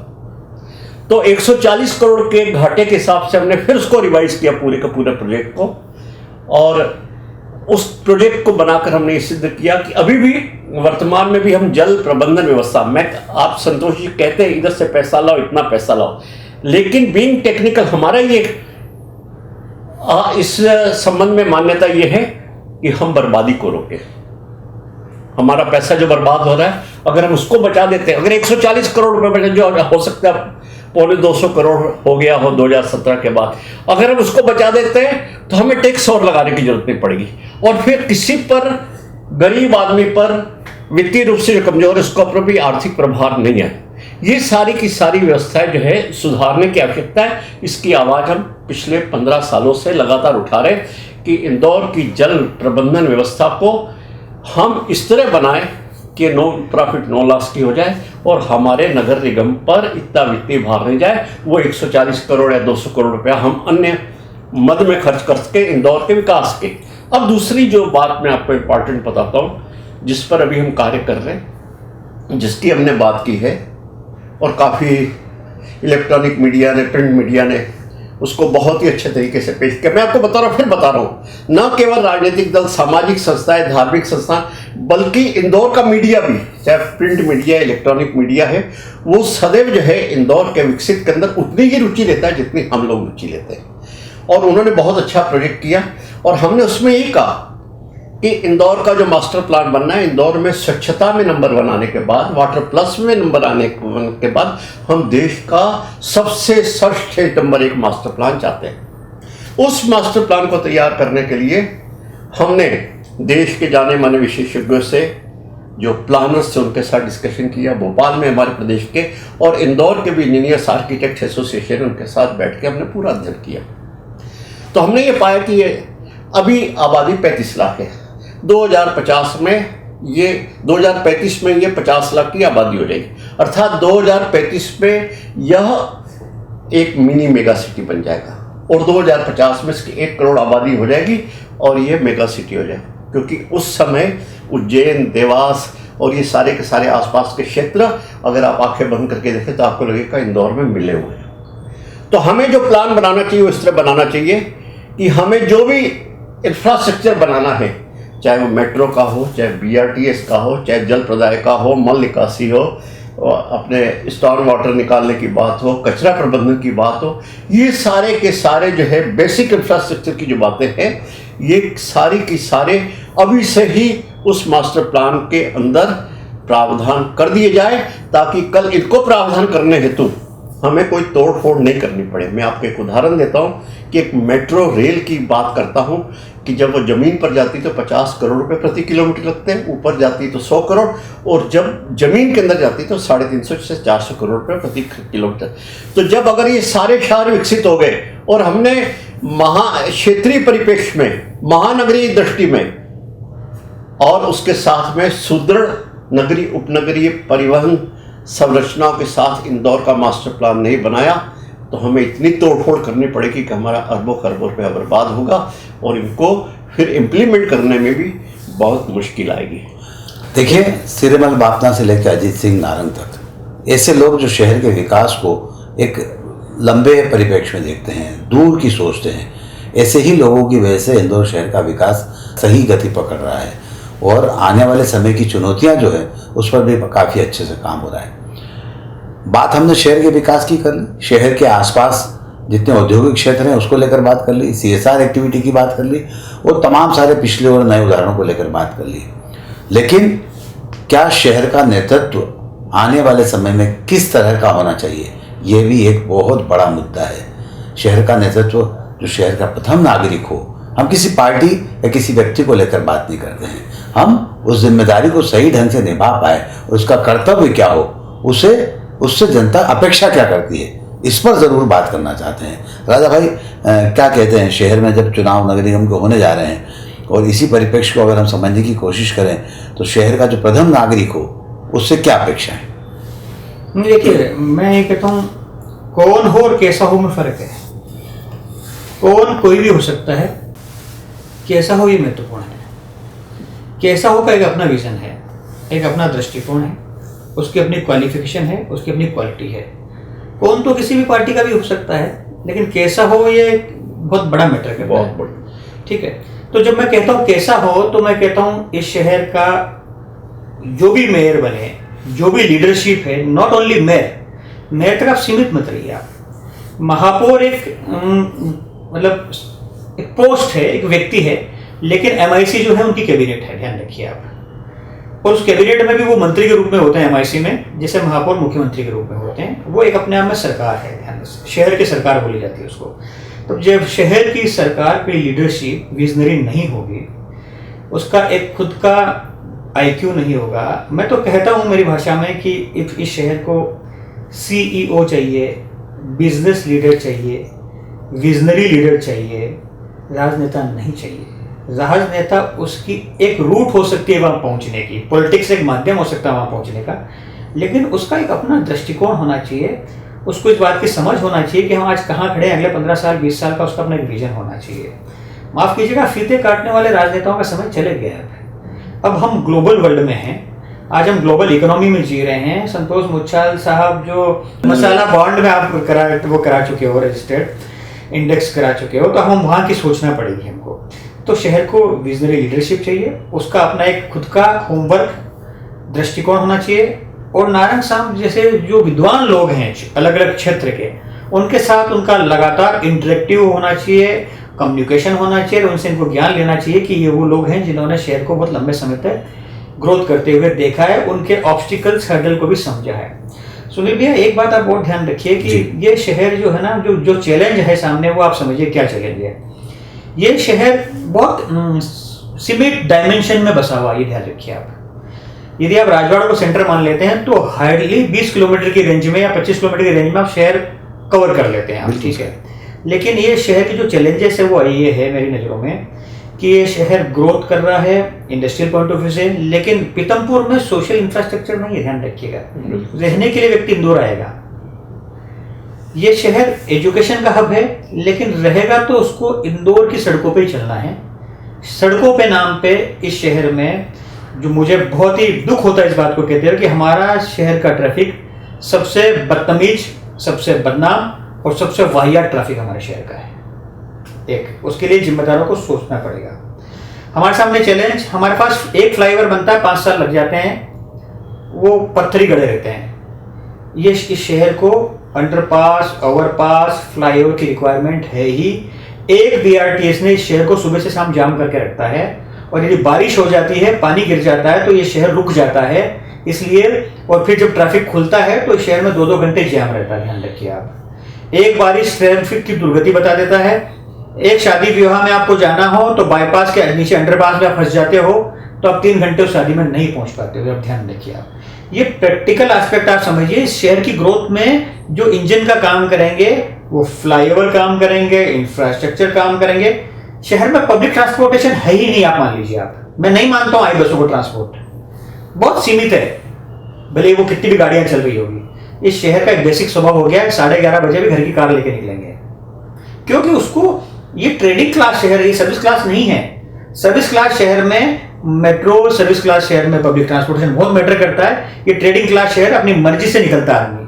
तो 140 करोड़ के घाटे के हिसाब से हमने फिर उसको रिवाइज किया पूरे का पूरे प्रोजेक्ट को, और उस प्रोजेक्ट को बनाकर हमने ये सिद्ध किया कि अभी भी वर्तमान में भी हम जल प्रबंधन व्यवस्था में, आप संतोष जी कहते हैं इधर से पैसा लाओ, इतना पैसा लाओ, लेकिन बीइंग टेक्निकल हमारा ये इस संबंध में मान्यता ये है कि हम बर्बादी को रोके। हमारा पैसा जो बर्बाद हो रहा है, अगर हम उसको बचा देते हैं, अगर 140 करोड़ रुपए बचा, जो हो सकता है 250 करोड़ हो गया हो 2017 के बाद, अगर हम उसको बचा देते हैं तो हमें टैक्स और लगाने की जरूरत नहीं पड़ेगी, और फिर किसी पर, गरीब आदमी पर, वित्तीय रूप से जो कमजोर है उसके ऊपर भी आर्थिक प्रभाव नहीं है। ये सारी की सारी व्यवस्थाएं जो है सुधारने की आवश्यकता है। इसकी आवाज हम पिछले 15 सालों से लगातार उठा रहे कि इंदौर की जल प्रबंधन व्यवस्था को हम इस तरह बनाएं कि नो प्रॉफिट नो लॉस की हो जाए, और हमारे नगर निगम पर इतना वित्तीय भार नहीं जाए, वो 140 करोड़ या 200 करोड़ रुपया हम अन्य मद में खर्च कर सके इंदौर के विकास के। अब दूसरी जो बात मैं आपको इम्पॉर्टेंट बताता हूँ, जिस पर अभी हम कार्य कर रहे हैं, जिसकी हमने बात की है, और काफ़ी इलेक्ट्रॉनिक मीडिया ने, प्रिंट मीडिया ने उसको बहुत ही अच्छे तरीके से पेश किया। मैं आपको बता रहा हूँ, फिर बता रहा हूँ, न केवल राजनीतिक दल, सामाजिक संस्थाएं, धार्मिक संस्थान, बल्कि इंदौर का मीडिया भी, चाहे प्रिंट मीडिया, इलेक्ट्रॉनिक मीडिया है, वो सदैव जो है इंदौर के विकसित के अंदर उतनी ही रुचि लेता है जितनी हम लोग रुचि लेते हैं। और उन्होंने बहुत अच्छा प्रोजेक्ट किया, और हमने उसमें यही कहा कि इंदौर का जो मास्टर प्लान बनना है, इंदौर में स्वच्छता में नंबर 1 आने के बाद, वाटर प्लस में नंबर आने के बाद, हम देश का सबसे सर्वश्रेष्ठ नंबर 1 मास्टर प्लान चाहते हैं। उस मास्टर प्लान को तैयार करने के लिए हमने देश के जाने माने विशेषज्ञों से, जो प्लानर्स थे, उनके साथ डिस्कशन किया। भोपाल में हमारे प्रदेश के और इंदौर के भी इंजीनियर्स आर्किटेक्ट एसोसिएशन, उनके साथ बैठ के हमने पूरा अध्ययन किया। तो हमने ये पाया कि ये अभी आबादी 35 लाख है, 2050 में ये 2035 में ये 50 लाख की आबादी हो जाएगी, अर्थात 2035 में यह एक मिनी मेगा सिटी बन जाएगा, और 2050 में इसकी 1 करोड़ आबादी हो जाएगी और ये मेगा सिटी हो जाएगी। क्योंकि उस समय उज्जैन, देवास और ये सारे के सारे आसपास के क्षेत्र, अगर आप आंखें बंद करके देखें तो आपको लगेगा इंदौर में मिले हुए हैं। तो हमें जो प्लान बनाना चाहिए वो इस तरह बनाना चाहिए कि हमें जो भी इंफ्रास्ट्रक्चर बनाना है, चाहे वो मेट्रो का हो, चाहे BRTS का हो, चाहे जल प्रदाय का हो, मल निकासी हो, अपने स्टॉर्म वाटर निकालने की बात हो, कचरा प्रबंधन की बात हो, ये सारे के सारे जो है बेसिक इंफ्रास्ट्रक्चर की जो बातें हैं, ये सारी की सारे अभी से ही उस मास्टर प्लान के अंदर प्रावधान कर दिए जाए, ताकि कल इनको प्रावधान करने हेतु हमें कोई तोड़ फोड़ नहीं करनी पड़े। मैं आपको एक उदाहरण देता हूँ कि एक मेट्रो रेल की बात करता हूँ कि जब वो ज़मीन पर जाती तो 50 करोड़ रुपए प्रति किलोमीटर लगते हैं, ऊपर जाती तो 100 करोड़, और जब ज़मीन के अंदर जाती तो 350 से 400 करोड़ रुपए प्रति किलोमीटर। तो जब अगर ये सारे शहर विकसित हो गए और हमने क्षेत्रीय परिप्रेक्ष्य में, महानगरीय दृष्टि में, और उसके साथ में सुदृढ़ नगरीय उपनगरीय परिवहन संरचनाओं के साथ इंदौर का मास्टर प्लान नहीं बनाया, तो हमें इतनी तोड़फोड़ करनी पड़ेगी कि हमारा अरबों खरबों रुपया बर्बाद होगा, और इनको फिर इम्प्लीमेंट करने में भी बहुत मुश्किल आएगी। देखिए, सिरेमल बापना से लेकर अजीत सिंह नारंग तक ऐसे लोग जो शहर के विकास को एक लंबे परिप्रेक्ष्य में देखते हैं, दूर की सोचते हैं, ऐसे ही लोगों की वजह से इंदौर शहर का विकास सही गति पकड़ रहा है और आने वाले समय की चुनौतियां जो है उस पर भी काफ़ी अच्छे से काम हो रहा है। बात हमने शहर के विकास की कर ली, शहर के आसपास जितने औद्योगिक क्षेत्र हैं उसको लेकर बात कर ली, CSR एक्टिविटी की बात कर ली और तमाम सारे पिछले और नए उदाहरणों को लेकर बात कर ली। लेकिन क्या शहर का नेतृत्व आने वाले समय में किस तरह का होना चाहिए, ये भी एक बहुत बड़ा मुद्दा है। शहर का नेतृत्व जो शहर का प्रथम नागरिक हो, हम किसी पार्टी या किसी व्यक्ति को लेकर बात नहीं करते हैं, हम उस जिम्मेदारी को सही ढंग से निभा पाए, उसका कर्तव्य क्या हो, उससे जनता अपेक्षा क्या करती है, इस पर ज़रूर बात करना चाहते हैं। राजा भाई क्या कहते हैं, शहर में जब चुनाव नगर निगम के होने जा रहे हैं और इसी परिप्रेक्ष्य को अगर हम समझने की कोशिश करें तो शहर का जो प्रथम नागरिक हो उससे क्या अपेक्षा है? देखिए, मैं ये कहता हूँ, कौन हो और कैसा हो में फ़र्क है। कौन कोई भी हो सकता है, कैसा हो ये महत्वपूर्ण है। कैसा हो का एक अपना विजन है, एक अपना दृष्टिकोण है, उसकी अपनी क्वालिफिकेशन है, उसकी अपनी क्वालिटी है। कौन तो किसी भी पार्टी का भी हो सकता है, लेकिन कैसा हो ये बहुत बड़ा मैटर करता है। बहुत बड़ा। ठीक है, तो जब मैं कहता हूँ कैसा हो, तो मैं कहता हूँ इस शहर का जो भी मेयर बने, जो भी लीडरशिप है, नॉट ओनली मेयर तक आप सीमित मत रहिए। आप महापौर एक मतलब एक पोस्ट है, एक व्यक्ति है, लेकिन MIC जो है उनकी कैबिनेट है, ध्यान रखिए आप। और उस कैबिनेट में भी वो मंत्री के रूप में होते हैं MIC में, जैसे महापौर मुख्यमंत्री के रूप में होते हैं। वो एक अपने आप में सरकार है, ध्यान से शहर की सरकार बोली जाती है उसको। तो जब शहर की सरकार की लीडरशिप विजनरी नहीं होगी, उसका एक खुद का IQ नहीं होगा, मैं तो कहता हूँ मेरी भाषा में कि इस शहर को CEO चाहिए, बिजनेस लीडर चाहिए, विजनरी लीडर चाहिए, राजनेता नहीं चाहिए। राजनेता उसकी एक रूट हो सकती है वहाँ पहुँचने की, पॉलिटिक्स एक माध्यम हो सकता है वहाँ पहुँचने का, लेकिन उसका एक अपना दृष्टिकोण होना चाहिए। उसको इस बात की समझ होना चाहिए कि हम आज कहाँ खड़े हैं, अगले 15 साल 20 साल का उसका अपना एक विजन होना चाहिए। माफ़ कीजिएगा, फीते काटने वाले राजनेताओं का समय चले गया है। अब हम ग्लोबल वर्ल्ड में हैं, आज हम ग्लोबल इकोनॉमी में जी रहे हैं। संतोष मुच्छाल साहब जो मसाला बॉन्ड में आप करा चुके हो, रजिस्टर्ड इंडेक्स करा चुके हो, तो हम वहाँ की सोचना पड़ेगी हमको। तो शहर को विजनरी लीडरशिप चाहिए, उसका अपना एक खुद का होमवर्क दृष्टिकोण होना चाहिए। और नारायण साहब जैसे जो विद्वान लोग हैं अलग अलग क्षेत्र के, उनके साथ उनका लगातार इंटरेक्टिव होना चाहिए, कम्युनिकेशन होना चाहिए, उनसे इनको ज्ञान लेना चाहिए कि ये वो लोग हैं जिन्होंने शहर को बहुत लंबे समय तक ग्रोथ करते हुए देखा है, उनके ऑब्स्टिकल्स हर्डल को भी समझा है। सुनील भैया, एक बात आप बहुत ध्यान रखिए कि ये शहर जो है ना, जो चैलेंज है सामने, वो आप समझिए क्या चैलेंज है। ये शहर बहुत सीमित डायमेंशन में बसा हुआ, ये ध्यान रखिए आप। यदि आप राजवाड़ा को सेंटर मान लेते हैं तो हार्डली 20 किलोमीटर की रेंज में या 25 किलोमीटर की रेंज में आप शहर कवर कर लेते हैं आप, ठीक है। लेकिन ये शहर के जो चैलेंजेस है वो ये है मेरी नज़रों में कि ये शहर ग्रोथ कर रहा है इंडस्ट्रियल पॉइंट ऑफ व्यू से, लेकिन पीतमपुर में सोशल इंफ्रास्ट्रक्चर नहीं है, ध्यान रखिएगा। रहने के लिए व्यक्ति इंदौर आएगा। ये शहर एजुकेशन का हब है, लेकिन रहेगा तो उसको इंदौर की सड़कों पे ही चलना है। सड़कों पे नाम पे इस शहर में जो मुझे बहुत ही दुख होता है इस बात को कहते हुए कि हमारा शहर का ट्रैफिक सबसे बदतमीज, सबसे बदनाम और सबसे वाहियात ट्रैफिक हमारे शहर का है। एक उसके लिए जिम्मेदारों को सोचना पड़ेगा। हमारे सामने चैलेंज, हमारे पास एक फ्लाईओवर बनता है, 5 साल लग जाते हैं, वो पत्थर ही गड़े रहते हैं। ये इस शहर को अंडरपास, ओवरपास, फ्लाईओवर की रिक्वायरमेंट है ही। एक BRTS ने इस शहर को सुबह से शाम जाम करके रखता है, और यदि बारिश हो जाती है, पानी गिर जाता है, तो ये शहर रुक जाता है। इसलिए और फिर जब ट्रैफिक खुलता है तो इस शहर में 2-2 घंटे जाम रहता है, ध्यान रखिए आप। एक बारिश ट्रैफिक की दुर्गति बता देता है। एक शादी विवाह में आपको जाना हो तो बाईपास के नीचे अंडरपास में आप फंस जाते हो, तो आप 3 घंटे उस शादी में नहीं पहुंच पाते हो। अब ध्यान रखिए आप, ये प्रैक्टिकल एस्पेक्ट आप समझिए। इस शहर की ग्रोथ में जो इंजन का काम करेंगे वो फ्लाईओवर काम करेंगे, इंफ्रास्ट्रक्चर काम करेंगे। शहर में पब्लिक ट्रांसपोर्टेशन है ही नहीं, आप मान लीजिए आप। मैं नहीं मानता हूँ आई बसों को ट्रांसपोर्ट, बहुत सीमित है, भले वो कितनी भी गाड़ियां चल रही होगी। इस शहर का एक बेसिक स्वभाव हो गया है 11:30 बजे भी घर की कार लेके निकलेंगे, क्योंकि उसको ये ट्रेडिंग क्लास शहर है, ये सर्विस क्लास नहीं है। सर्विस क्लास शहर में मेट्रो, सर्विस क्लास शहर में पब्लिक ट्रांसपोर्टेशन बहुत मैटर करता है। ये ट्रेडिंग क्लास शहर अपनी मर्जी से निकलता है, आदमी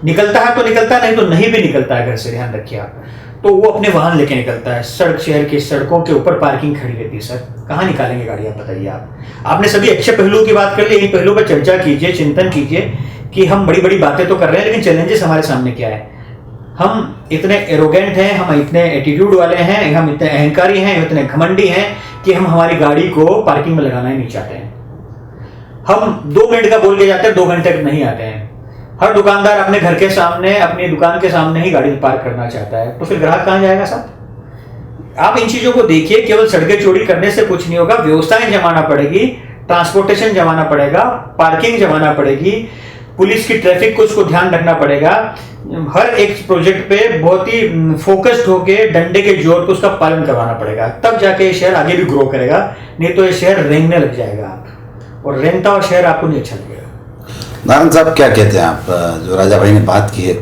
निकलता है तो निकलता, नहीं तो नहीं भी निकलता है घर से, ध्यान रखिए आप। तो वो अपने वाहन लेके निकलता है, सड़क शहर की सड़कों के ऊपर पार्किंग खड़ी रहती है। सर कहाँ निकालेंगे गाड़ी, आप बताइए। आपने सभी अच्छे पहलुओं की बात कर ली, इन पहलुओं पर चर्चा कीजिए, चिंतन कीजिए कि हम बड़ी बड़ी बातें तो कर रहे हैं, लेकिन चैलेंजेस हमारे सामने क्या है। हम इतने एरोगेंट हैं, हम इतने एटीट्यूड वाले हैं, हम इतने अहंकारी हैं, इतने घमंडी हैं कि हम हमारी गाड़ी को पार्किंग में लगाना ही नहीं चाहते हैं। हम 2 मिनट का बोल के जाते हैं, 2 घंटे तक नहीं आते हैं। हर दुकानदार अपने घर के सामने, अपनी दुकान के सामने ही गाड़ी पार्क करना चाहता है, तो फिर ग्राहक कहाँ जाएगा साहब? आप इन चीजों को देखिए, केवल सड़कें चौड़ी करने से कुछ नहीं होगा, व्यवस्थाएं जमाना पड़ेगी, ट्रांसपोर्टेशन जमाना पड़ेगा, पार्किंग जमाना पड़ेगी, पुलिस की ट्रैफिक को उसको ध्यान रखना पड़ेगा। हर एक प्रोजेक्ट पे बहुत ही फोकस्ड होके डंडे के जोर पे उसका पालन करवाना पड़ेगा, तब जाके ये शहर आगे भी ग्रो करेगा, नहीं तो ये शहर रेंगने लग जाएगा आप, और रेंगता हुआ शहर आपको नहीं अच्छा लगेगा। नारायण साहब क्या कहते हैं आप, जो राजा भाई ने बात की है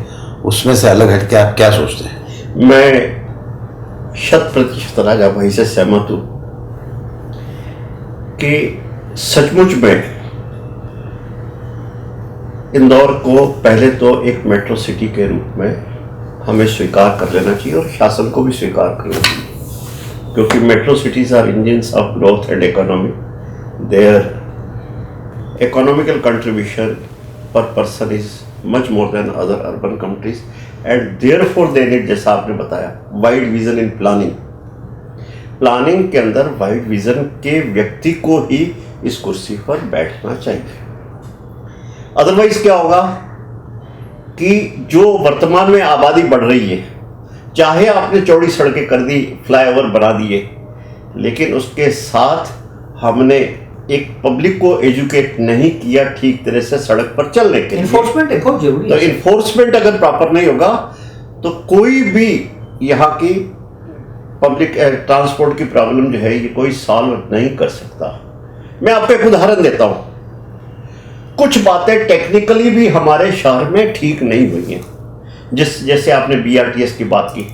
उसमें से अलग हट के आप क्या सोचते हैं? मैं 100% राजा भाई से सहमत हूं कि सचमुच में इंदौर को पहले तो एक मेट्रो सिटी के रूप में हमें स्वीकार कर लेना चाहिए और शासन को भी स्वीकार करना चाहिए, क्योंकि metro cities are engines of growth and economy. Their economical contribution per person is much more than other urban countries, and therefore they need, जैसा आपने बताया, wide vision in planning. Planning के अंदर वाइड विजन के व्यक्ति को ही इस कुर्सी पर बैठना चाहिए। अदरवाइज क्या होगा कि जो वर्तमान में आबादी बढ़ रही है, चाहे आपने चौड़ी सड़कें कर दी, फ्लाईओवर बना दिए, लेकिन उसके साथ हमने एक पब्लिक को एजुकेट नहीं किया ठीक तरह से सड़क पर चलने के लिए। इन्फोर्समेंट बहुत जरूरी तो है। इन्फोर्समेंट अगर प्रॉपर नहीं होगा तो कोई भी यहाँ की पब्लिक ट्रांसपोर्ट की प्रॉब्लम जो है ये कोई सॉल्व नहीं कर सकता। मैं आपको एक उदाहरण देता हूँ, कुछ बातें टेक्निकली भी हमारे शहर में ठीक नहीं हुई हैं। जैसे आपने BRTS की बात की,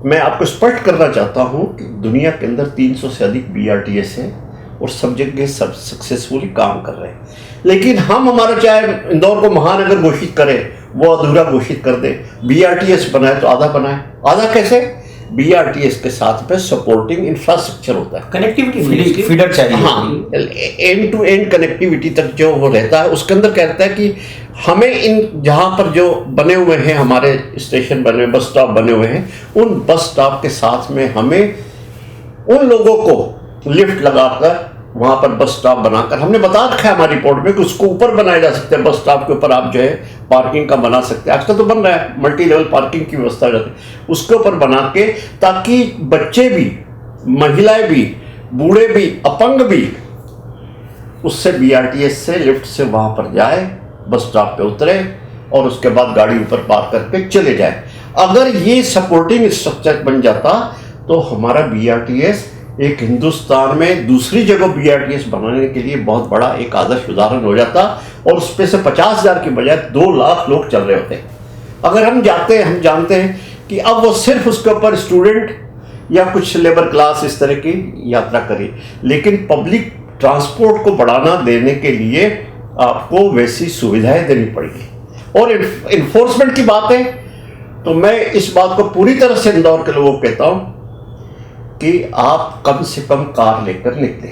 मैं आपको स्पष्ट करना चाहता हूँ कि दुनिया के अंदर 300 से अधिक BRTS है और सब जगह सब सक्सेसफुली काम कर रहे हैं, लेकिन हम हमारा चाहे इंदौर को महानगर घोषित करें, वो अधूरा घोषित कर दे। BRTS बनाए तो आधा बनाए, आधा कैसे? BRTS के साथ में सपोर्टिंग इंफ्रास्ट्रक्चर होता है, कनेक्टिविटी फीडर चाहिए। हाँ, एंड टू एंड कनेक्टिविटी तक जो वो रहता है, उसके अंदर कहता है कि हमें इन जहाँ पर जो बने हुए हैं हमारे स्टेशन बने, बस स्टॉप बने हुए हैं, उन बस स्टॉप के साथ में हमें उन लोगों को लिफ्ट लगाकर वहाँ पर बस स्टॉप बनाकर, हमने बता रखा है हमारी रिपोर्ट में कि उसको ऊपर बनाया जा सकता है, बस स्टॉप के ऊपर आप जो है पार्किंग का बना सकते हैं। आजकल तो बन रहा है, मल्टी लेवल पार्किंग की व्यवस्था हो जाती है, उसके ऊपर बना के, ताकि बच्चे भी, महिलाएं भी, बूढ़े भी, अपंग भी उससे BRTS से लिफ्ट से वहाँ पर जाए, बस स्टॉप पे उतरे और उसके बाद गाड़ी ऊपर पार्क करके चले जाए। अगर ये सपोर्टिंग स्ट्रक्चर बन जाता तो हमारा BRTS एक हिंदुस्तान में दूसरी जगह BRTS बनाने के लिए बहुत बड़ा एक आदर्श उदाहरण हो जाता, और उस पे से 50,000 की बजाय 2 लाख लोग चल रहे होते। अगर हम जानते हैं कि अब वो सिर्फ उसके ऊपर स्टूडेंट या कुछ लेबर क्लास इस तरह की यात्रा करे, लेकिन पब्लिक ट्रांसपोर्ट को बढ़ाना देने के लिए आपको वैसी सुविधाएं देनी पड़ेगी। और इन्फोर्समेंट की बात है तो मैं इस बात को पूरी तरह से इंदौर के लोगों को कहता हूं कि आप कम से कम कार लेकर निकले।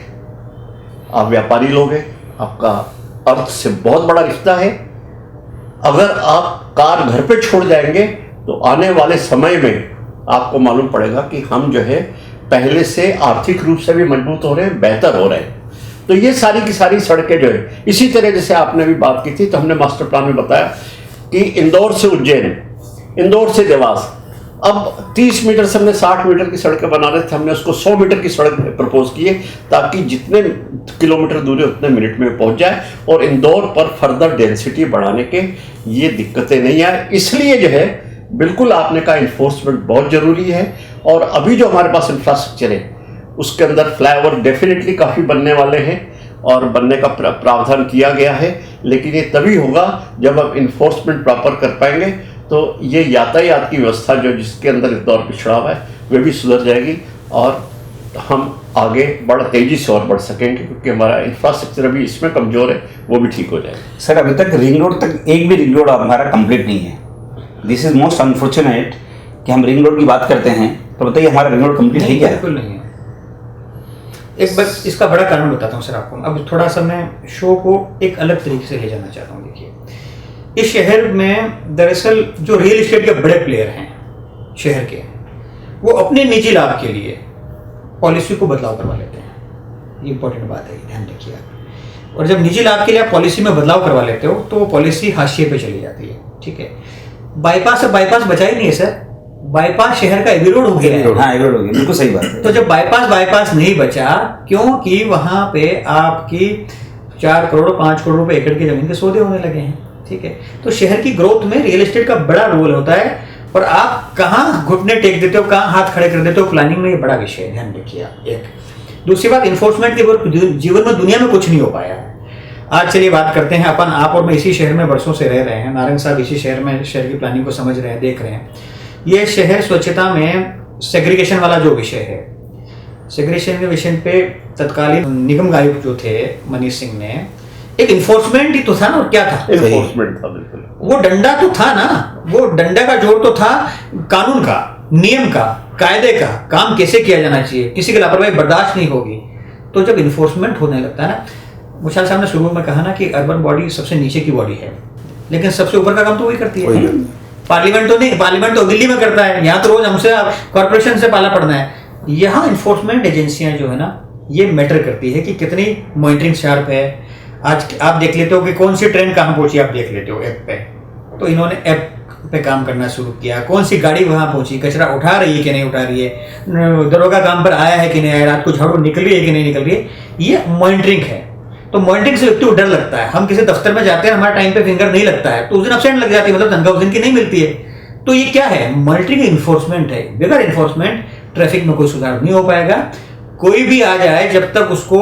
आप व्यापारी लोग हैं, आपका अर्थ से बहुत बड़ा रिश्ता है। अगर आप कार घर पे छोड़ जाएंगे तो आने वाले समय में आपको मालूम पड़ेगा कि हम जो है पहले से आर्थिक रूप से भी मजबूत हो रहे हैं, बेहतर हो रहे हैं। तो ये सारी की सारी सड़कें जो है, इसी तरह जैसे आपने भी बात की थी, तो हमने मास्टर प्लान में बताया कि इंदौर से उज्जैन, इंदौर से देवास, अब 30 मीटर से हमने 60 मीटर की सड़कें बना रहे थे, हमने उसको 100 मीटर की सड़क प्रपोज की है, ताकि जितने किलोमीटर दूरी उतने मिनट में पहुंच जाए और इंदौर पर फर्दर डेंसिटी बढ़ाने के ये दिक्कतें नहीं आए। इसलिए जो है बिल्कुल आपने कहा इन्फोर्समेंट बहुत ज़रूरी है। और अभी जो हमारे पास इंफ्रास्ट्रक्चर है उसके अंदर फ्लाईओवर डेफिनेटली काफ़ी बनने वाले हैं और बनने का प्रावधान किया गया है, लेकिन ये तभी होगा जब हम इन्फोर्समेंट प्रॉपर कर पाएंगे। तो ये यातायात की व्यवस्था जो जिसके अंदर इंदौर पिछड़ा हुआ है वे भी सुधर जाएगी और हम आगे बड़ा तेजी से और बढ़ सकेंगे, क्योंकि हमारा इंफ्रास्ट्रक्चर अभी इसमें कमज़ोर है, वो भी ठीक हो जाएगा। सर अभी तक रिंग रोड तक एक भी रिंग रोड हमारा कंप्लीट नहीं है। दिस इज मोस्ट अनफॉर्चुनेट कि हम रिंग रोड की बात करते हैं, तो बताइए हमारा रिंग रोड कंप्लीट है क्या? बिल्कुल नहीं है। एक बस इसका बड़ा कारण बताता हूँ सर आपको। अब थोड़ा सा मैं शो को एक अलग तरीके से ले जाना चाहता हूँ। देखिए, इस शहर में दरअसल जो रियल एस्टेट के बड़े प्लेयर हैं शहर के, वो अपने निजी लाभ के लिए पॉलिसी को बदलाव करवा लेते हैं। ये इंपॉर्टेंट बात है, ध्यान रखिए आप। और जब निजी लाभ के लिए आप पॉलिसी में बदलाव करवा लेते हो तो वो पॉलिसी हाशिए पे चली जाती है। ठीक है, बाईपास से बाईपास बचा ही नहीं है सर, बाईपास शहर का एबी रोड हो गया है। हाँ, एबी रोड हो गया, बिल्कुल सही बात है। तो जब बाईपास नहीं बचा, क्योंकि वहां पे आपकी 4 करोड़ 5 करोड़ रुपए एकड़ की जमीन के सौदे होने लगे हैं। ठीक है, तो शहर की ग्रोथ में रियल एस्टेट का बड़ा रोल होता है, और आप कहाँ घुटने टेक देते हो, कहाँ हाथ खड़े कर देते हो, प्लानिंग में ये बड़ा विषय है, ध्यान रखिए आप। एक दूसरी बात, इन्फोर्समेंट के जीवन में दुनिया में कुछ नहीं हो पाया है। आज चलिए बात करते हैं अपन, आप और मैं इसी शहर में वर्षों से रह रहे हैं, नारायण साहब इसी शहर में शहर की प्लानिंग को समझ रहे हैं, देख रहे हैं। ये शहर स्वच्छता में सेग्रीगेशन वाला जो विषय है, सेग्रीगेशन के विषय पे तत्कालीन निगम आयुक्त जो थे मनीष सिंह ने, एक इन्फोर्समेंट ही तो था ना, और क्या था? इन्फोर्समेंट था, बिल्कुल। वो डंडा तो था ना, वो डंडा का जोर तो था कानून का, नियम का, कायदे का, काम कैसे किया जाना चाहिए, किसी की लापरवाही बर्दाश्त नहीं होगी। तो जब इन्फोर्समेंट होने लगता है ना, मुशाल साहब ने शुरू में कहा ना कि अर्बन बॉडी सबसे नीचे की बॉडी है, लेकिन सबसे ऊपर का काम तो वही करती है। पार्लियामेंट तो नहीं, पार्लियामेंट तो दिल्ली में करता है, यहाँ तो रोज हमसे कॉर्पोरेशन से पाला पड़ना है। यहाँ इन्फोर्समेंट एजेंसियां जो है ना, ये मैटर करती है कि कितनी मॉनिटरिंग शार्प है। आज आप देख लेते हो कि कौन सी ट्रेन कहाँ पहुंची, आप देख लेते हो ऐप पे, तो इन्होंने ऐप पे काम करना शुरू किया। कौन सी गाड़ी वहां पहुंची, कचरा उठा रही है कि नहीं उठा रही है, दरोगा काम पर आया है कि नहीं आया, रात को झाड़ू निकल रही है कि नहीं निकल रही है, ये मॉनिटरिंग है। तो मॉनिटरिंग से व्यक्ति को डर लगता है। हम किसी दफ्तर में जाते हैं, हमारा टाइम पे फिंगर नहीं लगता है, तो उस दिन एब्सेंट लग जाती है, मतलब तनख्वाह उस दिन की नहीं मिलती है। तो ये क्या है? मॉनिटरिंग इन्फोर्समेंट है। बगैर इन्फोर्समेंट ट्रैफिक में कोई सुधार नहीं हो पाएगा। कोई भी आ जाए, जब तक उसको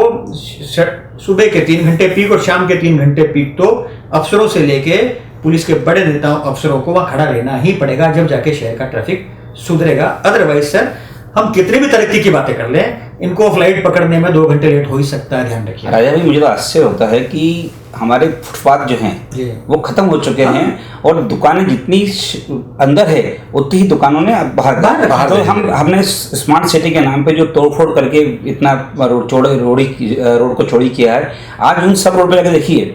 सुबह के 3 घंटे पीक और शाम के 3 घंटे पीक, तो अफसरों से लेके पुलिस के बड़े नेताओं अफसरों को वहां खड़ा रहना ही पड़ेगा, जब जाके शहर का ट्रैफिक सुधरेगा। अदरवाइज सर, हम कितनी भी तरक्की की बातें कर लें, इनको फ्लाइट पकड़ने में 2 घंटे लेट हो ही सकता है, ध्यान रखिए। राजा भाई, मुझे तो आश्चर्य होता है कि हमारे फुटपाथ जो हैं वो खत्म हो चुके हैं, और दुकानें जितनी अंदर है उतनी ही दुकानों ने बाहर तो हमने स्मार्ट सिटी के नाम पे जो तोड़फोड़ करके इतना रोड को चौड़ी किया है, आज उन सब रोड पे जाके देखिए,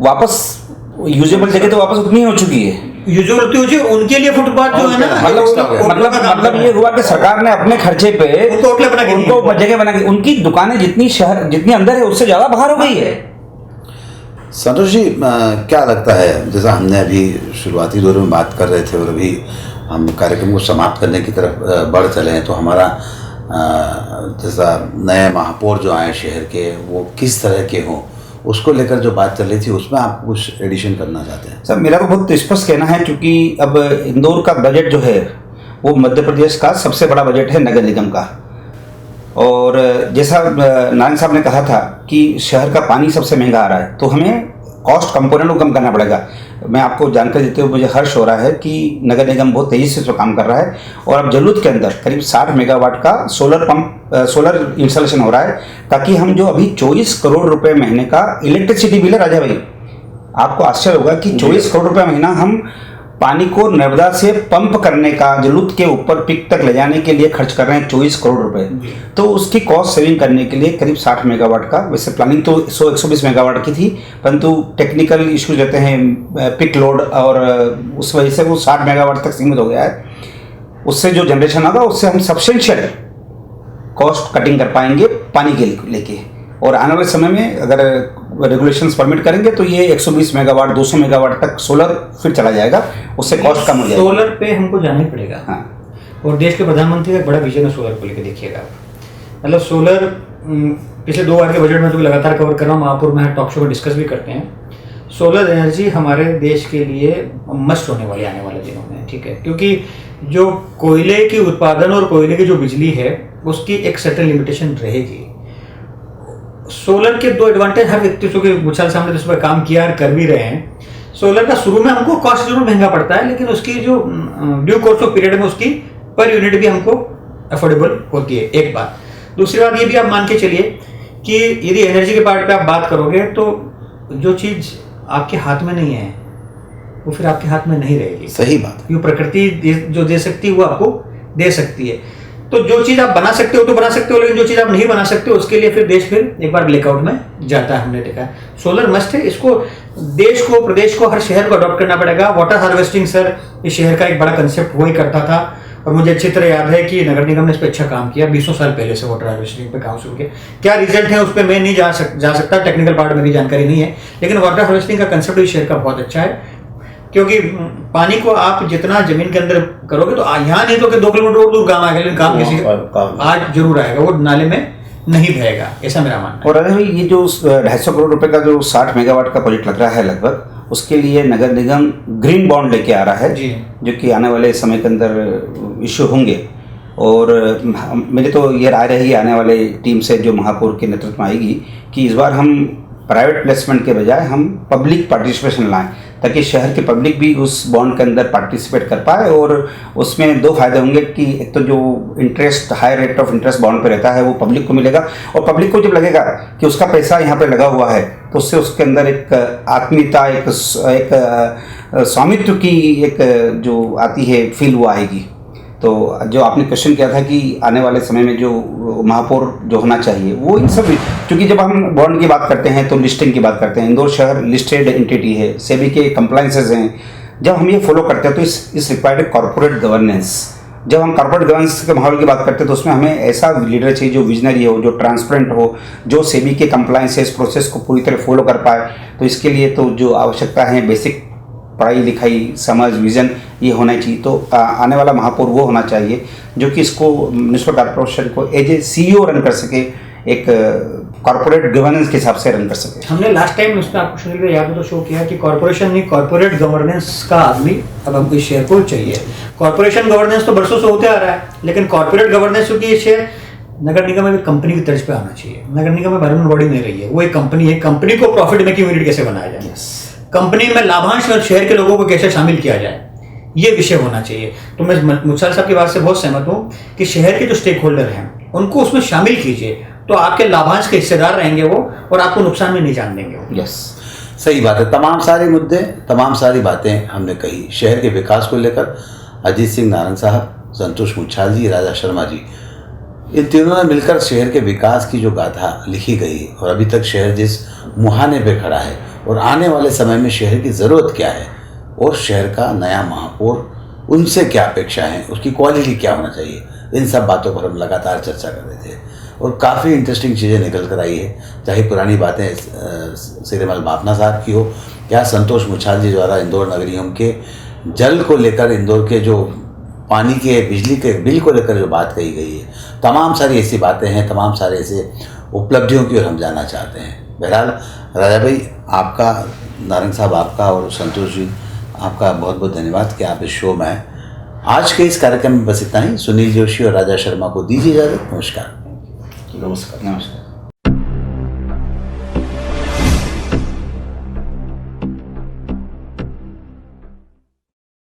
वापस यूजेबल जगह तो वापस उतनी हो चुकी है। यूजुअल उनके लिए फुटपाथ जो है ना, मतलब ये हुआ कि सरकार ने अपने खर्चे पे उनको जगह बना के, उनकी दुकानें जितनी अंदर है उससे ज्यादा बाहर हो गई है। संतोष जी, क्या लगता है, जैसा हमने अभी शुरुआती दौर में बात कर रहे थे और अभी हम कार्यक्रम को समाप्त करने की तरफ बढ़ चले हैं, तो हमारा जैसा नए महापौर जो आए शहर के, वो किस तरह के हों, उसको लेकर जो बात चल रही थी, उसमें आप कुछ एडिशन करना चाहते हैं? सर, मेरा को बहुत स्पष्ट कहना है, क्योंकि अब इंदौर का बजट जो है वो मध्य प्रदेश का सबसे बड़ा बजट है नगर निगम का। और जैसा नारायण साहब ने कहा था कि शहर का पानी सबसे महंगा आ रहा है, तो हमें कॉस्ट कंपोनेंट को कम करना पड़ेगा। मैं आपको जानकारी देते हुए मुझे हर्ष हो रहा है कि नगर निगम बहुत तेज़ी से काम कर रहा है, और अब जलूत के अंदर करीब 60 मेगावाट का सोलर इंस्टॉलेशन हो रहा है, ताकि हम जो अभी 24 करोड़ रुपए महीने का इलेक्ट्रिसिटी बिल है, राजा भाई आपको आश्चर्य होगा कि 24 करोड़ रुपए महीना हम पानी को नर्मदा से पंप करने का, जलूत के ऊपर पिक तक ले जाने के लिए खर्च कर रहे हैं 24 करोड़ रुपए। तो उसकी कॉस्ट सेविंग करने के लिए करीब 60 मेगावाट का, वैसे प्लानिंग तो 100-120 मेगावाट की थी, परंतु टेक्निकल इश्यूज रहते हैं, पिक लोड, और उस वजह से वो 60 मेगावाट तक सीमित हो गया है। उससे जो जनरेशन होगा उससे हम सब्सटेंशियल कॉस्ट कटिंग कर पाएंगे पानी के लेके, और आने वाले समय में अगर रेगुलेशंस परमिट करेंगे तो ये 120 मेगावाट 200 मेगावाट तक सोलर फिर चला जाएगा, उससे कॉस्ट कम हो जाएगी। सोलर पे हमको जाना ही पड़ेगा। हाँ, और देश के प्रधानमंत्री का बड़ा विजन है सोलर को लेकर, देखिएगा। मतलब सोलर पिछले 2 बार के बजट में तो लगातार कवर कर रहा हूँ, महापुर में टॉक शो में डिस्कस भी करते हैं। सोलर एनर्जी हमारे देश के लिए मस्ट होने वाली आने वाले दिनों में, ठीक है, क्योंकि जो कोयले की उत्पादन और कोयले की जो बिजली है उसकी एक सर्टेन लिमिटेशन रहेगी। सोलर के 2 एडवांटेज हर व्यक्ति, चूंकि मुछाल सामने इस पर काम किया और कर भी रहे हैं। सोलर का शुरू में हमको कॉस्ट जरूर महंगा पड़ता है, लेकिन उसकी जो ड्यू कोर्स ऑफ पीरियड में उसकी पर यूनिट भी हमको अफोर्डेबल होती है, एक बात। दूसरी बात ये भी आप मान के चलिए कि यदि एनर्जी के पार्ट पे आप बात करोगे तो जो चीज़ आपके हाथ में नहीं है वो फिर आपके हाथ में नहीं रहेगी। सही बात। जो प्रकृति जो दे सकती है वो आपको दे सकती है। तो जो चीज़ आप बना सकते हो तो बना सकते हो, लेकिन जो चीज़ आप नहीं बना सकते हो उसके लिए फिर देश फिर एक बार ब्लैकआउट में जाता है। हमने देखा है सोलर मस्ट है, इसको देश को, प्रदेश को, हर शहर को अडॉप्ट करना पड़ेगा। वाटर हार्वेस्टिंग सर इस शहर का एक बड़ा कंसेप्ट वही करता था और मुझे अच्छी तरह याद है कि नगर निगम ने इस पर अच्छा काम किया। 20 साल पहले से वाटर हार्वेस्टिंग पे काम शुरू किया। क्या रिजल्ट है उस पर मैं नहीं जा सकता, टेक्निकल पार्ट मेरी जानकारी नहीं है, लेकिन वाटर हार्वेस्टिंग का कंसेप्ट इस शहर का बहुत अच्छा है। क्योंकि पानी को आप जितना जमीन के अंदर करोगे तो यहाँ नहीं तो कि 2 किलोमीटर दूर काम आएगा, लेकिन काम किसी आज जरूर आएगा, वो नाले में नहीं बहेगा, ऐसा मेरा मानना है। और अरे भाई ये जो 250 करोड़ रुपए का जो 60 मेगावाट का प्रोजेक्ट लग रहा है लगभग, उसके लिए नगर निगम ग्रीन बॉन्ड लेके आ रहा है जी, जो कि आने वाले समय के अंदर इश्यू होंगे। और मेरी तो ये राय रहेगी आने वाले टीम से जो महापौर के नेतृत्व में आएगी कि इस बार हम प्राइवेट प्लेसमेंट के बजाय हम पब्लिक पार्टिसिपेशन लाएं, ताकि शहर की पब्लिक भी उस बॉन्ड के अंदर पार्टिसिपेट कर पाए। और उसमें 2 फायदे होंगे कि एक तो जो interest, high rate of interest bond पे रहता है वो पब्लिक को मिलेगा, और पब्लिक को जब लगेगा कि उसका पैसा यहाँ पे लगा हुआ है तो उससे उसके अंदर एक आत्मीयता, एक स्वामित्व की एक जो आती है फील वो आएगी। तो जो आपने क्वेश्चन किया था कि आने वाले समय में जो महापौर जो होना चाहिए वो इन सब, क्योंकि जब हम बॉन्ड की बात करते हैं तो लिस्टिंग की बात करते हैं। इंदौर शहर लिस्टेड एंटिटी है, सेबी के कंप्लायंसेस हैं। जब हम ये फॉलो करते हैं तो इस रिक्वायर्ड कॉर्पोरेट गवर्नेंस। जब हम कॉर्पोरेट गवर्नेंस के माहौल की बात करते हैं तो उसमें हमें ऐसा लीडर चाहिए जो विजनरी हो, जो ट्रांसपेरेंट हो, जो सेबी के कंप्लायंसेस प्रोसेस को पूरी तरह फॉलो कर पाए। तो इसके लिए तो जो आवश्यकता है बेसिक पढ़ाई लिखाई, समझ, विजन ये होना चाहिए। तो आने वाला महापौर वो होना चाहिए जो कि इसको म्युनिसिपल कॉर्पोरेशन को एज ए CEO रन कर सके, एक कॉर्पोरेट गवर्नेंस के हिसाब से रन कर सके। हमने लास्ट टाइम उसमें आपको सुनील भाई याद हो तो शो किया कि कॉर्पोरेशन नहीं, कॉर्पोरेट गवर्नेंस का आदमी अब हमको इस शहर को चाहिए। कॉर्पोरेशन गवर्नेंस तो बरसों से होते आ रहा है, लेकिन कॉर्पोरेट गवर्नेंस क्योंकि ये शहर नगर निगम में कंपनी की तर्ज पे आना चाहिए। नगर निगम में गवर्नमेंट बॉडी नहीं रही है, वो एक कंपनी है। कंपनी को प्रॉफिट मेकिंग यूनिट कैसे बनाया जाए, कंपनी में लाभांश और शहर के लोगों को कैसे शामिल किया जाए, ये विषय होना चाहिए। तो मैं मुच्छाल साहब की बात से बहुत सहमत हूँ कि शहर के जो स्टेक होल्डर हैं उनको उसमें शामिल कीजिए, तो आपके लाभांश के हिस्सेदार रहेंगे वो, और आपको नुकसान में नहीं जान देंगे वो। यस, सही बात है। तमाम सारे मुद्दे, तमाम सारी बातें हमने कही शहर के विकास को लेकर। अजीत सिंह नारंग साहब, संतोष मुच्छाल जी, राजा शर्मा जी, इन तीनों ने मिलकर शहर के विकास की जो गाथा लिखी गई और अभी तक शहर जिस मुहाने पे खड़ा है और आने वाले समय में शहर की ज़रूरत क्या है और शहर का नया महापौर उनसे क्या अपेक्षा है, उसकी क्वालिटी क्या होना चाहिए, इन सब बातों पर हम लगातार चर्चा कर रहे थे और काफ़ी इंटरेस्टिंग चीज़ें निकल कर आई है। चाहे पुरानी बातें श्रीमल बापना साहब की हो या संतोष मुच्छाल जी द्वारा इंदौर नगर निगम के जल को लेकर, इंदौर के जो पानी के, बिजली के बिल को लेकर जो बात कही गई है, तमाम सारी ऐसी बातें हैं, तमाम सारे ऐसे उपलब्धियों की ओर हम जाना चाहते हैं। बहरहाल राजा भाई आपका, नारंग साहब आपका और संतोष जी आपका बहुत बहुत धन्यवाद कि आप इस शो में आए। आज के इस कार्यक्रम में बस इतना ही। सुनील जोशी और राजा शर्मा को दीजिए इजाज़त। नमस्कार। नमस्कार। नमस्कार।